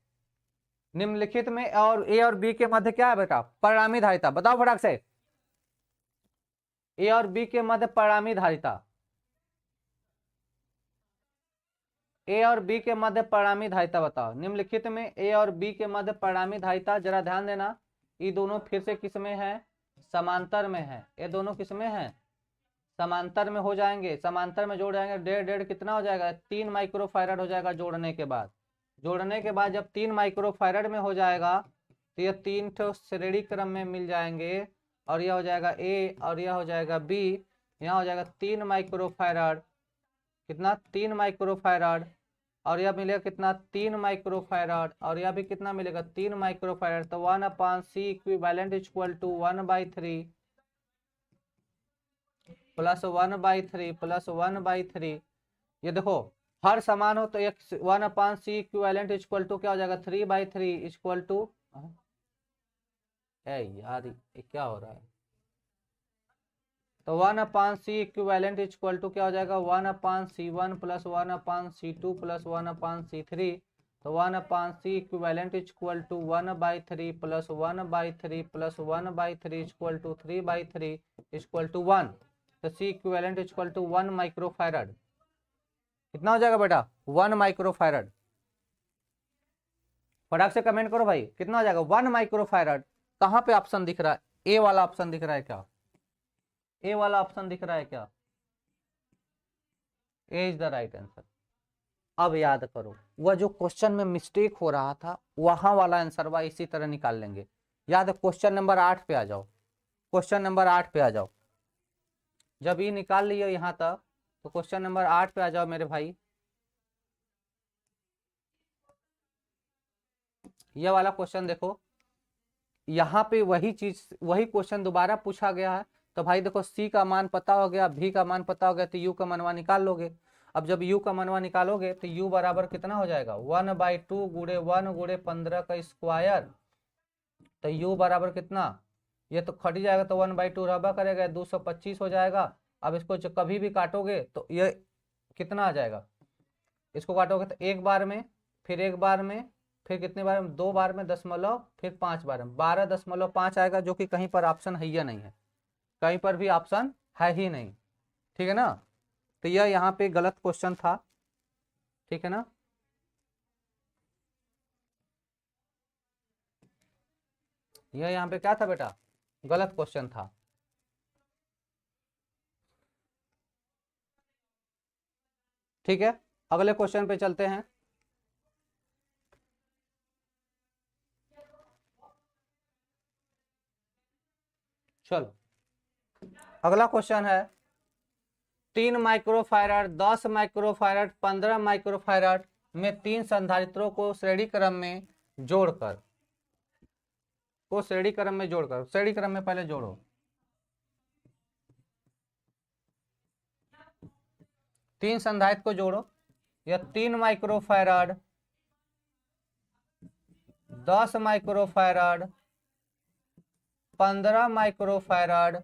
निम्नलिखित में और ए और बी के मध्य क्या है बेटा, परिणामी धारिता, बताओ फटाक से। ए और बी के मध्य परिणामी धारिता, ए और बी के मध्य परिणामी धारिता बताओ। निम्नलिखित में ए और बी के मध्य परिणामी धारिता, जरा ध्यान देना, ये दोनों फिर से किस में है, समांतर में है। ये दोनों किस में है, समांतर में हो जाएंगे, समांतर में जोड़ जाएंगे, डेढ़ डेढ़ कितना हो जाएगा, 3 माइक्रोफैरड हो जाएगा जोड़ने के बाद। जोड़ने के बाद जब 3 माइक्रोफैरड में हो जाएगा तो ये 3 ठो श्रेणी क्रम में मिल जाएंगे, और यह हो जाएगा ए और यह हो जाएगा बी। यहाँ हो जाएगा 3 माइक्रोफैरड, कितना 3 माइक्रोफैरड, और यह मिलेगा कितना 3 माइक्रोफैरड, और यह भी कितना मिलेगा 3 माइक्रोफैरड। तो 1/c equivalent equal to 1/3 plus 1/3 plus 1/3। ये देखो हर समान हो तो 1/c इक्विवेलेंट इक्वल टू क्या हो जाएगा 3/3 इक्वल टू, यार ये क्या हो रहा है, तो 1/c इक्विवेलेंट इक्वल टू क्या हो जाएगा 1/c1 plus 1/c2 plus 1/c3। तो 1/c equivalent equal to 1/3 plus 1/3 plus 1/3 equal to 3/3 equal to 1। तो c equivalent equal to 1 microfarad, कितना हो जाएगा बेटा 1 माइक्रोफैरड। फटाक से कमेंट करो भाई, कितना हो जाएगा 1 माइक्रोफैरड। कहाँ पे ऑप्शन दिख रहा है, ए वाला ऑप्शन दिख रहा है क्या, ए वाला ऑप्शन दिख रहा है क्या, ए इज द राइट आंसर। अब याद करो, वह जो क्वेश्चन में मिस्टेक हो रहा था वहां वाला आंसर वह इसी तरह निकाल लेंगे। याद है, क्वेश्चन नंबर 8 पे आ जाओ, क्वेश्चन नंबर 8 पे आ जाओ। जब ये निकाल लियो यहाँ तक तो क्वेश्चन नंबर 8 पे आ जाओ मेरे भाई। ये वाला क्वेश्चन देखो, यहाँ पे वही चीज वही क्वेश्चन दोबारा पूछा गया है। तो भाई देखो सी का मान पता हो गया, भी का मान पता हो गया, तो यू का मनवा निकाल लोगे। अब जब यू का मनवा निकालोगे तो यू बराबर कितना हो जाएगा 1/2 गुड़े 1 गुड़े 15 का स्क्वायर। तो यू बराबर कितना, ये तो खट जाएगा तो 1/2 रबा करेगा 225 हो जाएगा। अब इसको जो कभी भी काटोगे तो ये कितना आ जाएगा, इसको काटोगे तो एक बार में, फिर एक बार में, फिर कितने बार में, 2 बार में, दशमलव, फिर 5 बार में, 12.5 आएगा, जो कि कहीं पर ऑप्शन है या नहीं है, कहीं पर भी ऑप्शन है ही नहीं। ठीक है ना, तो यह यहाँ पे गलत क्वेश्चन था। ठीक है ना, यह यहाँ पे क्या था बेटा, गलत क्वेश्चन था। ठीक है, अगले क्वेश्चन पे चलते हैं। चलो अगला क्वेश्चन है, 3 माइक्रोफैरड, 10 माइक्रोफैरड, 15 माइक्रोफैरड में 3 संधारित्रों को श्रेणी क्रम में जोड़कर, श्रेणी क्रम में पहले जोड़ो। 3 संधारित्र को जोड़ो, या 3 माइक्रोफैरड, 10 माइक्रोफैरड, 15 माइक्रोफैरड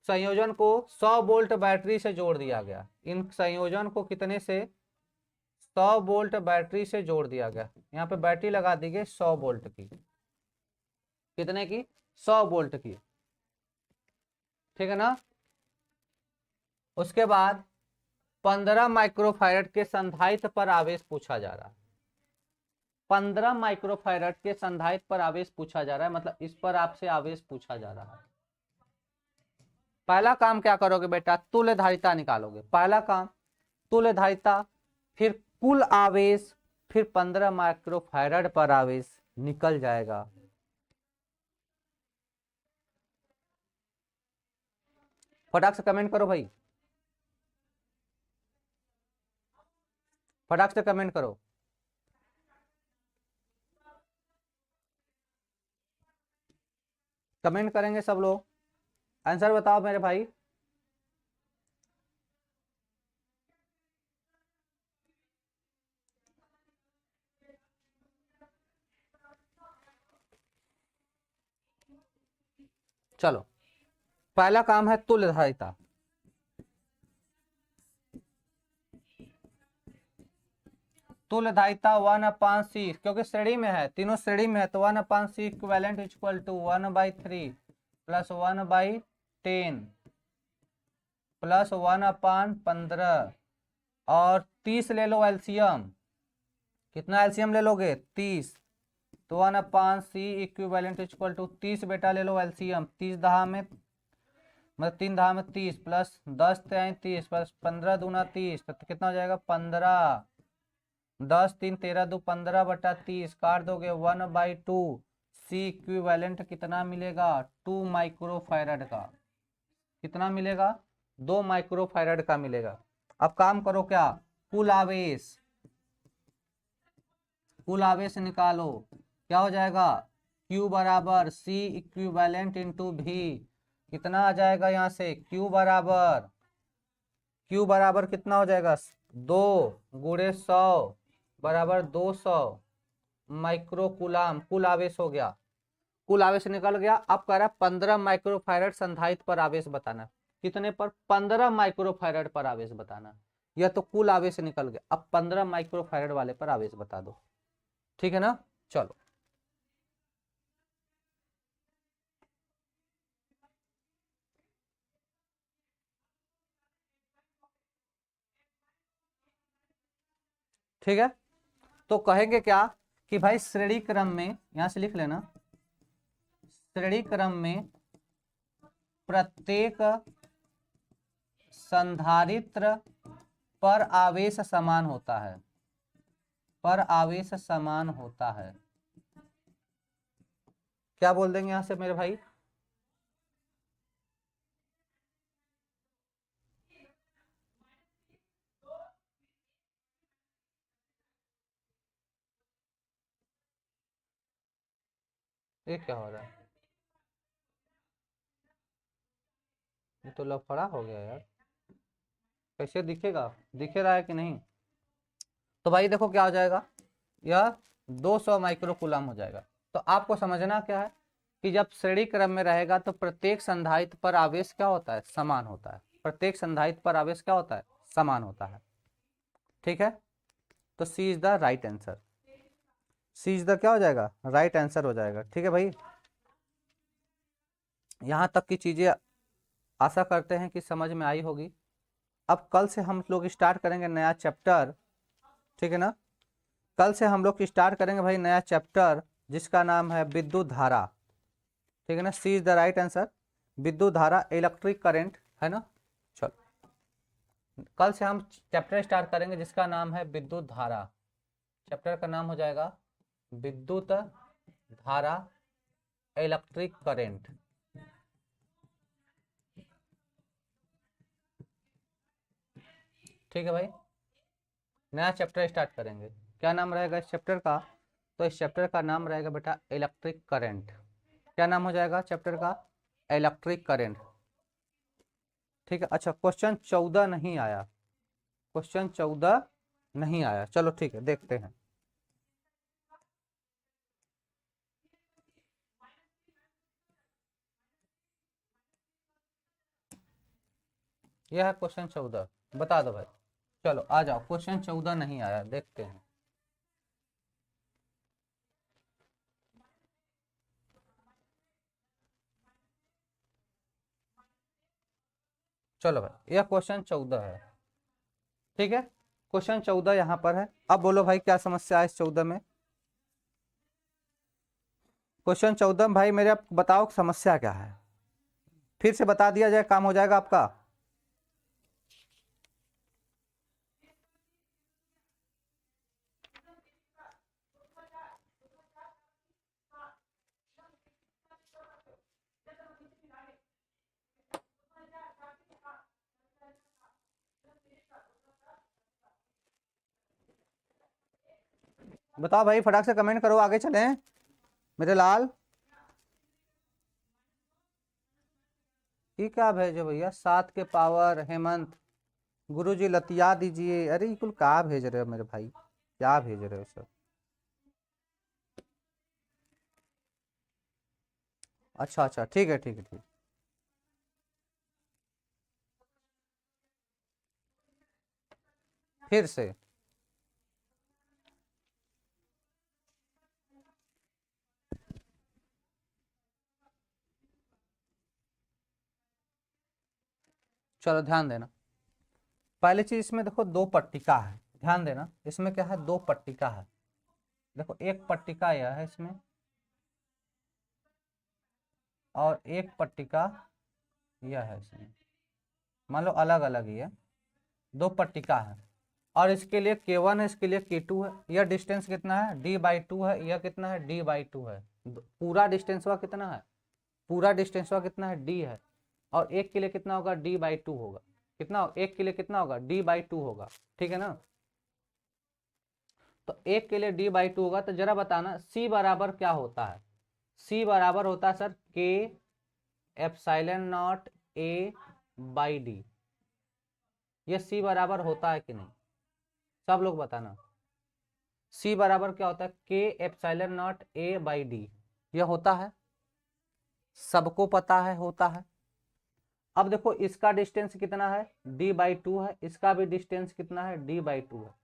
संयोजन को 100 वोल्ट बैटरी से जोड़ दिया गया। इन संयोजन को कितने से, 100 वोल्ट बैटरी से जोड़ दिया गया। यहाँ पे बैटरी लगा दी गई 100 वोल्ट की, कितने की 100 वोल्ट की। ठीक है ना, उसके बाद 15 माइक्रोफैरड के संधारित्र पर आवेश पूछा जा रहा है। 15 माइक्रोफैरड के संधारित्र पर आवेश पूछा जा रहा है, मतलब इस पर आपसे आवेश पूछा जा रहा है। पहला काम क्या करोगे बेटा, तुल्य धारिता निकालोगे। पहला काम तुल्य धारिता, फिर कुल आवेश, फिर 15 माइक्रोफैराड पर आवेश निकल जाएगा। फटाक से कमेंट करो भाई, फटाक से कमेंट करो। कमेंट करेंगे सब लोग, आंसर बताओ मेरे भाई। चलो, पहला काम है तुल्य धारिता। तुल्य धारिता 1/c, क्योंकि श्रेणी में है, तीनों श्रेणी में है, तो 1/c equivalent equal to 1/3 plus 1/10 plus 1/15 और 30 ले लो एलसीएम। कितना एलसीएम ले लोगे? 30। तो 1/c इक्विवेलेंट इक्वल टू 30 बेटा ले लो एलसीएम। 30 दहा में मतलब 3 दहा में 30 प्लस 10 30 प्लस 15 दूना 30, तो कितना हो जाएगा? 15। 10 3 13 2 15/30 काट दोगे 1/2। सी इक्विवेलेंट कितना मिलेगा? 2 माइक्रोफैराड का। कितना मिलेगा? 2 माइक्रोफैराड का मिलेगा। अब काम करो क्या, कुल आवेश, कुल आवेश निकालो। क्या हो जाएगा? Q बराबर C इक्विवेलेंट इंटू भी। कितना आ जाएगा यहाँ से? Q बराबर कितना हो जाएगा? 2 गुणे 100 बराबर 200 माइक्रो कूलाम। कुल आवेश हो गया, कुल आवेश निकल गया। अब कह रहा है 15 माइक्रोफैराड संधारित्र पर आवेश बताना। कितने पर? 15 माइक्रोफैराड पर आवेश बताना। यह तो कुल आवेश निकल गया, अब 15 माइक्रोफैराड वाले पर आवेश बता दो। ठीक है ना? चलो, ठीक है। तो कहेंगे क्या कि भाई श्रेणी क्रम में, यहां से लिख लेना, श्रेणी क्रम में प्रत्येक संधारित्र पर आवेश समान होता है, पर आवेश समान होता है। क्या बोल देंगे यहां से मेरे भाई? ये क्या हो रहा है? ये तो लफड़ा हो गया यार। कैसे दिखेगा? दिखे रहा है कि नहीं? तो भाई देखो क्या हो जाएगा, यह 200 माइक्रो कूलम हो जाएगा। तो आपको समझना क्या है कि जब श्रेणी क्रम में रहेगा तो प्रत्येक संधारित्र पर आवेश क्या होता है? समान होता है। प्रत्येक संधारित्र पर आवेश क्या होता है? समान होता है। ठीक है, तो C is the right answer. C is the क्या हो जाएगा? राइट आंसर हो जाएगा। ठीक है भाई, यहां तक की चीजें आशा करते हैं कि समझ में आई होगी। अब कल से हम लोग स्टार्ट करेंगे नया चैप्टर। ठीक है ना? कल से हम लोग स्टार्ट करेंगे भाई नया चैप्टर जिसका नाम है विद्युत धारा। ठीक है ना? सी इज द राइट आंसर, विद्युत धारा, इलेक्ट्रिक करंट, है ना? चलो, कल से हम चैप्टर स्टार्ट करेंगे जिसका नाम है विद्युत धारा। चैप्टर का नाम हो जाएगा विद्युत धारा, इलेक्ट्रिक करंट। ठीक है भाई, नया चैप्टर स्टार्ट करेंगे। क्या नाम रहेगा इस चैप्टर का? तो इस चैप्टर का नाम रहेगा बेटा इलेक्ट्रिक करंट। क्या नाम हो जाएगा चैप्टर का? Electric current. ठीक है, अच्छा क्वेश्चन 14 नहीं आया, क्वेश्चन 14 नहीं आया। चलो ठीक है, देखते हैं। यह है क्वेश्चन 14, बता दो भाई। चलो आ जाओ, क्वेश्चन 14 नहीं आया, देखते हैं। चलो भाई, यह क्वेश्चन 14 है। ठीक है, क्वेश्चन 14 यहाँ पर है। अब बोलो भाई क्या समस्या है इस 14 में? क्वेश्चन 14 में भाई मेरे आप बताओ समस्या क्या है, फिर से बता दिया जाए, काम हो जाएगा आपका। बताओ भाई, फटाक से कमेंट करो, आगे चलें मेरे लाल। ये क्या भेजो भैया, 7 के पावर हेमंत गुरुजी लतिया दीजिए। अरे ये कुल क्या भेज रहे हो मेरे भाई, क्या भेज रहे हो सर। अच्छा अच्छा, ठीक है ठीक है ठीक। फिर से चलो ध्यान देना। पहली चीज इसमें देखो, दो पट्टिका है, ध्यान देना। इसमें क्या है, दो पट्टिका है। देखो एक पट्टिका यह है इसमें, और एक पट्टिका यह है इसमें। मान लो अलग अलग ही है, दो पट्टिका है। और इसके लिए K1 है, इसके लिए K2 है। यह डिस्टेंस कितना है, D/2 है। यह कितना है, D/2 है। पूरा डिस्टेंस हुआ कितना है, पूरा डिस्टेंस हुआ कितना है, D है। और एक के लिए कितना होगा, D/2 होगा। कितना, एक के लिए कितना होगा, D/2 होगा। ठीक है ना। तो एक के लिए D/2 होगा, तो जरा बताना C बराबर क्या होता है। C बराबर होता है sir K epsilon not A/D। ये C बराबर होता है कि नहीं, सब लोग बताना। C बराबर क्या होता है, K एप्सिलॉन नॉट A/D। यह होता है, सबको पता है, होता है। अब देखो इसका डिस्टेंस कितना है, D/2 है। इसका भी डिस्टेंस कितना है, D/2 है।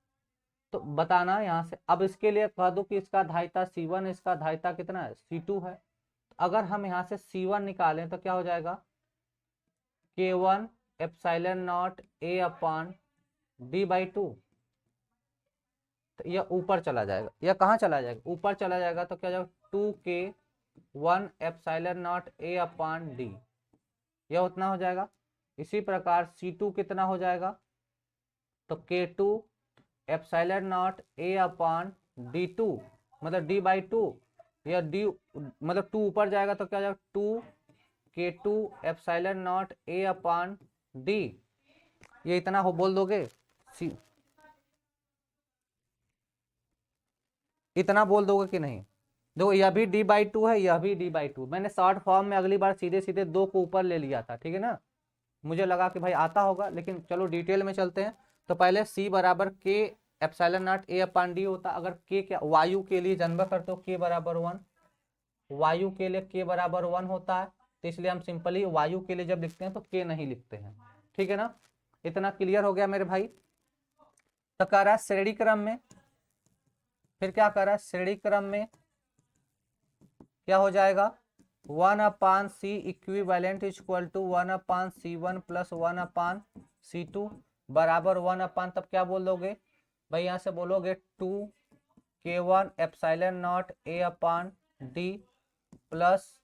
तो बताना यहाँ से। अब इसके लिए कह दो कि इसका धारिता C1, इसका धारिता कितना है, C2 है। अगर हम यहाँ से C1 निकालें तो क्या हो जाएगा, K1 एप्सिलॉन नॉट A/D/2। तो यह ऊपर चला जाएगा, यह कहाँ चला जाएगा, ऊपर चला जाएगा। तो क्या जाएगा, 2K1 एप्सिलॉन नॉट A/D। यह उतना हो जाएगा। इसी प्रकार C2 कितना हो जाएगा, तो K2 एप्सिलॉन नॉट A/D2, मतलब D/2। यह D मतलब 2 ऊपर जाएगा तो क्या हो जाएगा, 2K2 एप्सिलॉन नॉट A/D। ये इतना हो बोल दोगे, इतना बोल दोगे कि नहीं। देखो यह भी D/2 है, यह भी D/2। मैंने शॉर्ट फॉर्म में अगली बार सीधे सीधे दो को ऊपर ले लिया था, ठीक है ना। मुझे लगा कि भाई आता होगा, लेकिन चलो डिटेल में चलते हैं। तो पहले C बराबर K एप्सिलॉन नॉट A/D होता। अगर K क्या, वायु के लिए जन्म करते हो K बराबर 1, वायु के लिए K बराबर 1 होता है। तो इसलिए हम सिंपली वायु के लिए जब लिखते हैं तो K नहीं लिखते हैं, ठीक है ना। इतना क्लियर हो गया मेरे भाई। तो कह रहा है श्रेणी क्रम में, फिर क्या कर रहा है, श्रेणी क्रम में क्या हो जाएगा, 1/C equivalent is equal to 1/C1 plus 1/C2 बराबर 1/, तब क्या बोल दोगे भाई, यहाँ से बोलोगे 2K1 epsilon not A/D plus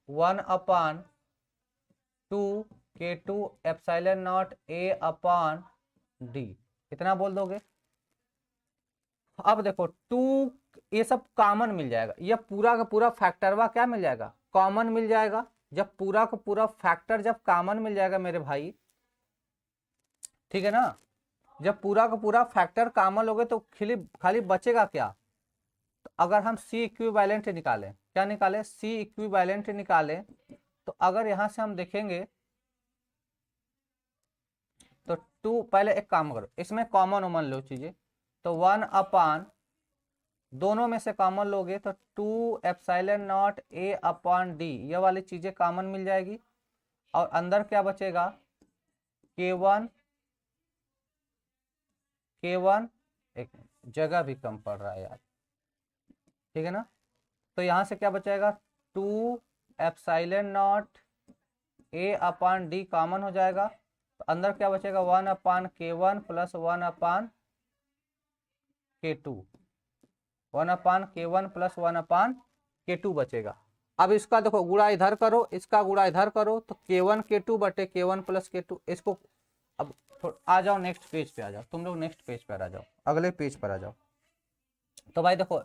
1/2K2 epsilon not A/D। इतना बोल दोगे। अब देखो 2, ये सब कॉमन मिल जाएगा। यह पूरा का पूरा फैक्टरवा क्या मिल जाएगा, कॉमन मिल जाएगा। जब पूरा का पूरा फैक्टर जब कॉमन मिल जाएगा मेरे भाई, ठीक है ना। जब पूरा का पूरा फैक्टर कॉमन लोगे तो खाली बचेगा क्या। तो अगर हम C इक्विवेलेंट निकालें, क्या निकालें, C इक्विवेलेंट निकालें, तो अगर यहां से हम देखेंगे तो 2, पहले एक काम करो, इसमें कॉमन उमन लो चीजें। तो 1/, दोनों में से कॉमन लोगे तो 2 एप्सिलॉन नॉट A/D, ये वाली चीजें कॉमन मिल जाएगी। और अंदर क्या बचेगा, K1, एक जगह भी कम पड़ रहा है यार, ठीक है ना। तो यहां से क्या बचेगा, 2 एप्सिलॉन नॉट A/D कॉमन हो जाएगा। तो अंदर क्या बचेगा, 1/K1 plus 1/K2, 1/K1 plus 1/K2 बचेगा। अब इसका देखो गुणा इधर करो, इसका गुणा इधर करो, तो K1 K2 बटे K1 प्लस K2। इसको अब आ जाओ नेक्स्ट पेज पे आ जाओ, तुम लोग नेक्स्ट पेज पर आ जाओ, अगले पेज पर आ जाओ। तो भाई देखो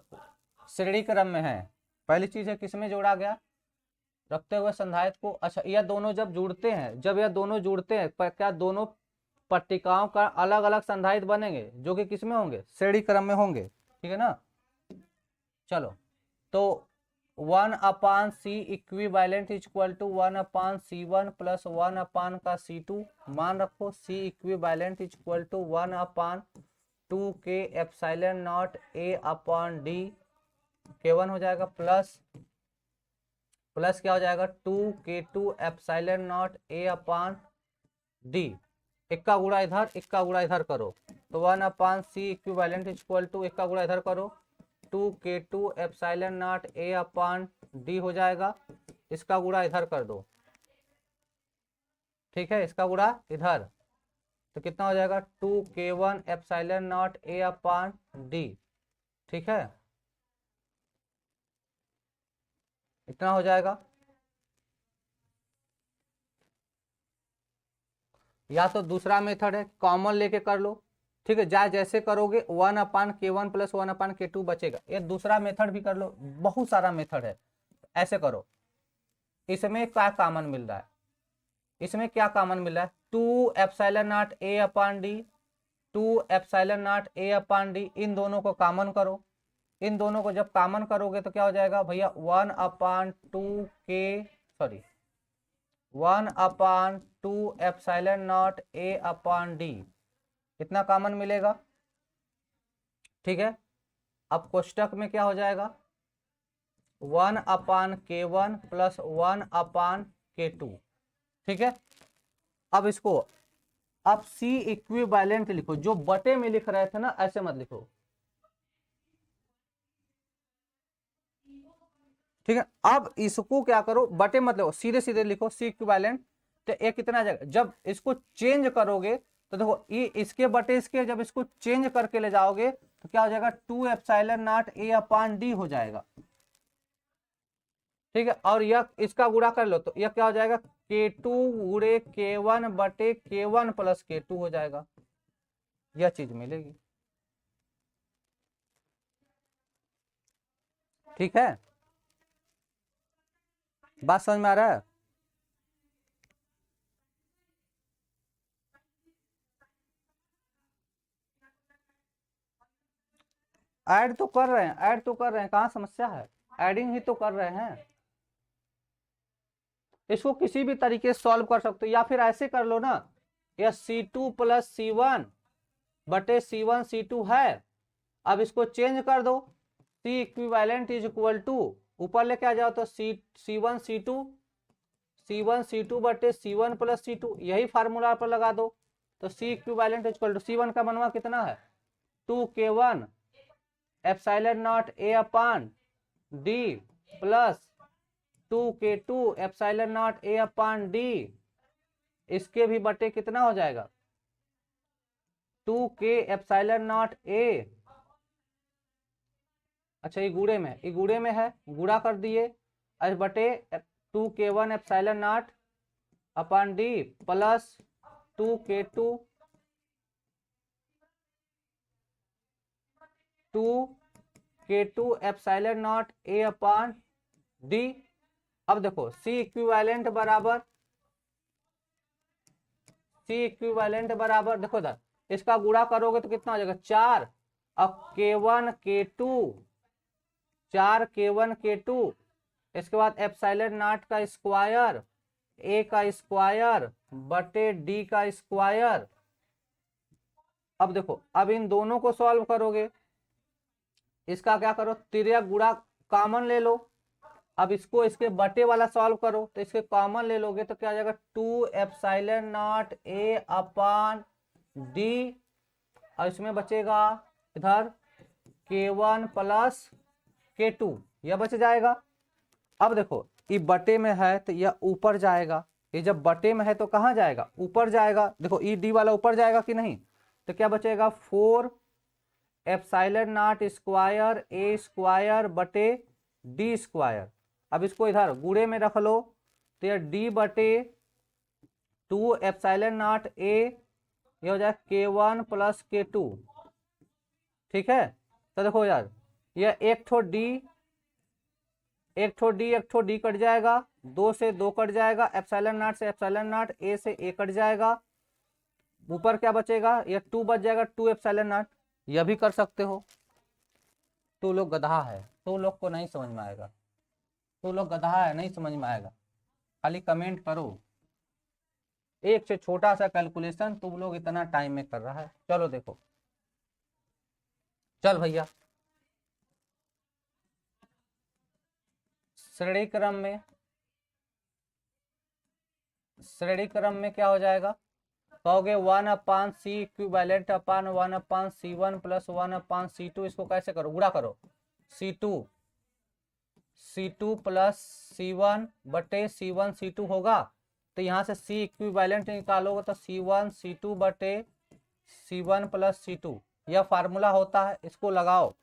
श्रेणी क्रम में है, पहली चीज है किसमें जोड़ा गया, रखते हुए संधारित्र को। अच्छा यह दोनों जब जुड़ते हैं, जब यह दोनों जुड़ते हैं क्या दोनों पट्टिकाओं का अलग अलग संधारित्र बनेंगे, जो कि किसमें होंगे, श्रेणी क्रम में होंगे, ठीक है ना। चलो तो 1/C equivalent equal to 1/C1 plus 1 का C2। मान रखो C इक्विवेलेंट इक्वल टू 1/2 के एप्सिलॉन नॉट A/D K1 हो जाएगा, प्लस क्या हो जाएगा 2K2 एप्सिलॉन नॉट A/D। इक्का गुणा इधर, इक्का गुणा इधर करो, तो 1/C इक्विवेलेंट इक्वल टू इक्का गुणा इधर करो 2K2 एप्सिलॉन नॉट A/D हो जाएगा। इसका गुणा इधर कर दो, ठीक है, इसका गुणा इधर, तो कितना हो जाएगा 2K1 एप्सिलॉन नॉट A/D, ठीक है, इतना हो जाएगा। या तो दूसरा मेथड है कॉमन लेके कर लो, ठीक है, जैसे करोगे 1/K1 प्लस 1/K2 बचेगा। ये दूसरा मेथड भी कर लो, बहुत सारा मेथड है, ऐसे करो। इसमें क्या कॉमन मिल रहा है, इसमें क्या कॉमन मिल रहा है 2 epsilon not A/D, 2 epsilon not A/D, इन दोनों को कॉमन करो। इन दोनों को जब कॉमन करोगे तो क्या हो जाएगा भैया 1/2 एप्सिलॉन नॉट A/D, इतना कॉमन मिलेगा, ठीक है। अब कोष्टक में क्या हो जाएगा 1/K1 प्लस 1/K2, ठीक है। अब इसको अब C इक्विवेलेंट लिखो, जो बटे में लिख रहे थे ना ऐसे मत लिखो, ठीक है। अब इसको क्या करो बटे मत लिखो, सीधे सीधे लिखो C इक्विवेलेंट, तो एक कितना आ जाएगा, जब इसको चेंज करोगे तो देखो ये इसके बटे इसके, जब इसको चेंज करके ले जाओगे तो क्या हो जाएगा 2 एप्सिलॉन नॉट A/D हो जाएगा, ठीक है। और यह इसका गुणा कर लो तो यह क्या हो जाएगा K2 गुणे K1 बटे K1 प्लस K2 हो जाएगा, यह चीज मिलेगी, ठीक है। बात समझ में आ रहा है। ऐड तो कर रहे हैं, ऐड तो कर रहे हैं, कहाँ समस्या है, एडिंग ही तो कर रहे हैं। इसको किसी भी तरीके से सॉल्व कर सकते हो, या फिर ऐसे कर लो ना, यह C2 प्लस C1 बटे C1 C2 है। अब इसको चेंज कर दो, C equivalent is equal to ऊपर लेके आ जाओ तो C1 C2 बटे C1 प्लस C2, यही फार्मूला पर लगा दो, तो C equivalent is equal to C1 का मनवा कितना है 2K1 epsilon not A/D plus 2K2 epsilon not A/D, इसके भी बटे कितना हो जाएगा 2K एप्सिलॉन नॉट A। अच्छा ये गुणे में, ये गुणे में है, गुणा कर दिए, एच बटे 2K1 epsilon not D plus 2K2 epsilon not A/D। अब देखो C इक्विवेलेंट बराबर देखो इधर, इसका गुणा करोगे तो कितना हो जाएगा 4, अब K1 K2, इसके बाद एप्सिलॉन नॉट का स्क्वायर A का स्क्वायर बटे D का स्क्वायर। अब देखो अब इन दोनों को सॉल्व करोगे, इसका क्या करो तिर्यक गुणा कॉमन ले लो, अब इसको इसके बटे वाला सॉल्व करो तो इसके कॉमन ले लोगे तो क्या आ जाएगा 2 एप्सिलॉन नॉट A/D, और इसमें बचेगा इधर K1 प्लस K2, यह बच जाएगा। अब देखो ये बटे में है तो यह ऊपर जाएगा, ये जब बटे में है तो कहाँ जाएगा ऊपर जाएगा, देखो ई डी वाला ऊपर जाएगा कि नहीं, तो क्या बचेगा 4 epsilon not square A square बटे D स्क्वायर। अब इसको इधर गुणे में रख लो, तो ये D/2 एप्सिलॉन नॉट ए, ये हो जाए K1 + K2। ठीक है, तो देखो यार, ये एक ठो डी कट जाएगा, 2 से 2 कट जाएगा, एप्सिलॉन नॉट से एप्सिलॉन नॉट, ए से ए कट जाएगा, ऊपर क्या बचेगा, ये 2 बच जाएगा, 2 एप्सिलॉन नॉट। यह भी कर सकते हो। तू लोग गधा है, तू लोग को नहीं समझ में आएगा, तू लोग गधा है, नहीं समझ में आएगा, खाली कमेंट करो। एक से छोटा सा कैलकुलेशन तुम लोग इतना टाइम में कर रहा है। चलो देखो, चल भैया, श्रेणी क्रम में क्या हो जाएगा, कहोगे 1/c इक्विवेलेंट अपान 1/c1 + 1/c2। इसको कैसे करो, गुणा करो, c2 + c1 बटे c1 c2 होगा, तो यहाँ से c इक्विवेलेंट निकालोगे तो c1 c2 बटे c1 + c2, यह फार्मूला होता है, इसको लगाओ।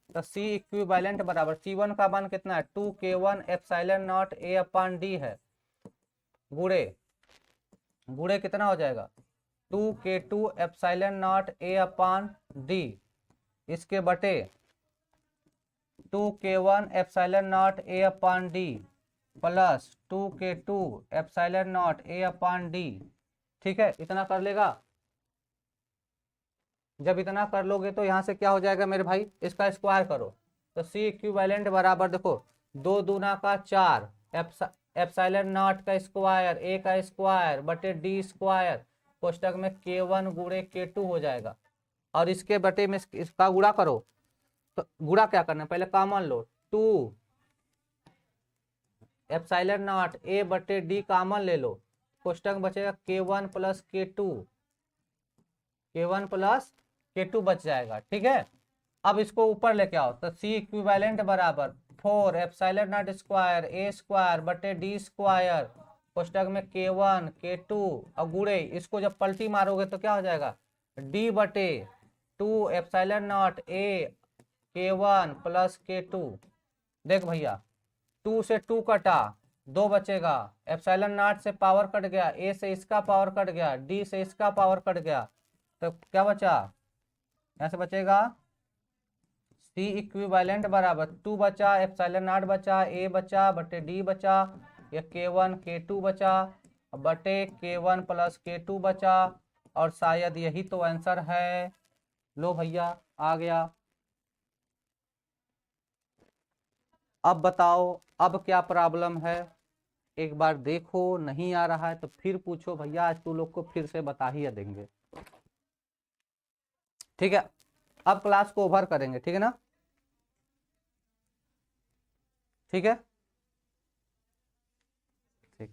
तो C इक्विवेलेंट बराबर C1 का मान कितना है, 2K1 एप्सिलॉन नॉट A/D है, गुणे कितना हो जाएगा, 2K2 एप्सिलॉन नॉट A/D, इसके बटे 2K1 epsilon not A/D plus 2K2 epsilon not A/D। ठीक है, इतना कर लेगा। जब इतना कर लोगे तो यहाँ से क्या हो जाएगा मेरे भाई, इसका स्क्वायर करो, तो C इक्विवेलेंट बराबर देखो 2 दूना का 4, एप्सिलॉन नॉट का स्क्वायर, A का स्क्वायर बटे D स्क्वायर, कोष्टक में K1 गुणे K2 हो जाएगा, और इसके बटे में इसका गुणा करो। तो गुणा क्या करना है, पहले common low, 2 epsilon not A बटे D कॉमन ले लो, कोष्टक बचेगा K1 + K2 बच जाएगा। ठीक है, अब इसको ऊपर लेके आओ, तो C इक्विवेलेंट बराबर 4 epsilon not square A square बटे D स्क्वायर, कोष्टक में K1 K2 और गुणे, इसको जब पलटी मारोगे तो क्या हो जाएगा, D बटे 2 epsilon not A K1 + K2। देख भैया, 2 से 2 कटा, 2 बचेगा, एप्सिलॉन नॉट से पावर कट गया, A से इसका पावर कट गया, D से इसका पावर कट गया, तो क्या बचा, यहाँ से बचेगा C इक्विवेलेंट बराबर 2 बचा, एप्सिलॉन नॉट बचा, A बचा बटे D बचा, ये K1 K2 बचा बटे K1 + K2 बचा, और शायद यही तो आंसर है। लो भैया, आ गया। अब बताओ, अब क्या प्रॉब्लम है, एक बार देखो, नहीं आ रहा है तो फिर पूछो भैया, आज तू लोग को फिर से बता ही देंगे। ठीक है, अब क्लास को ओवर करेंगे, ठीक है ना, ठीक है, ठीक।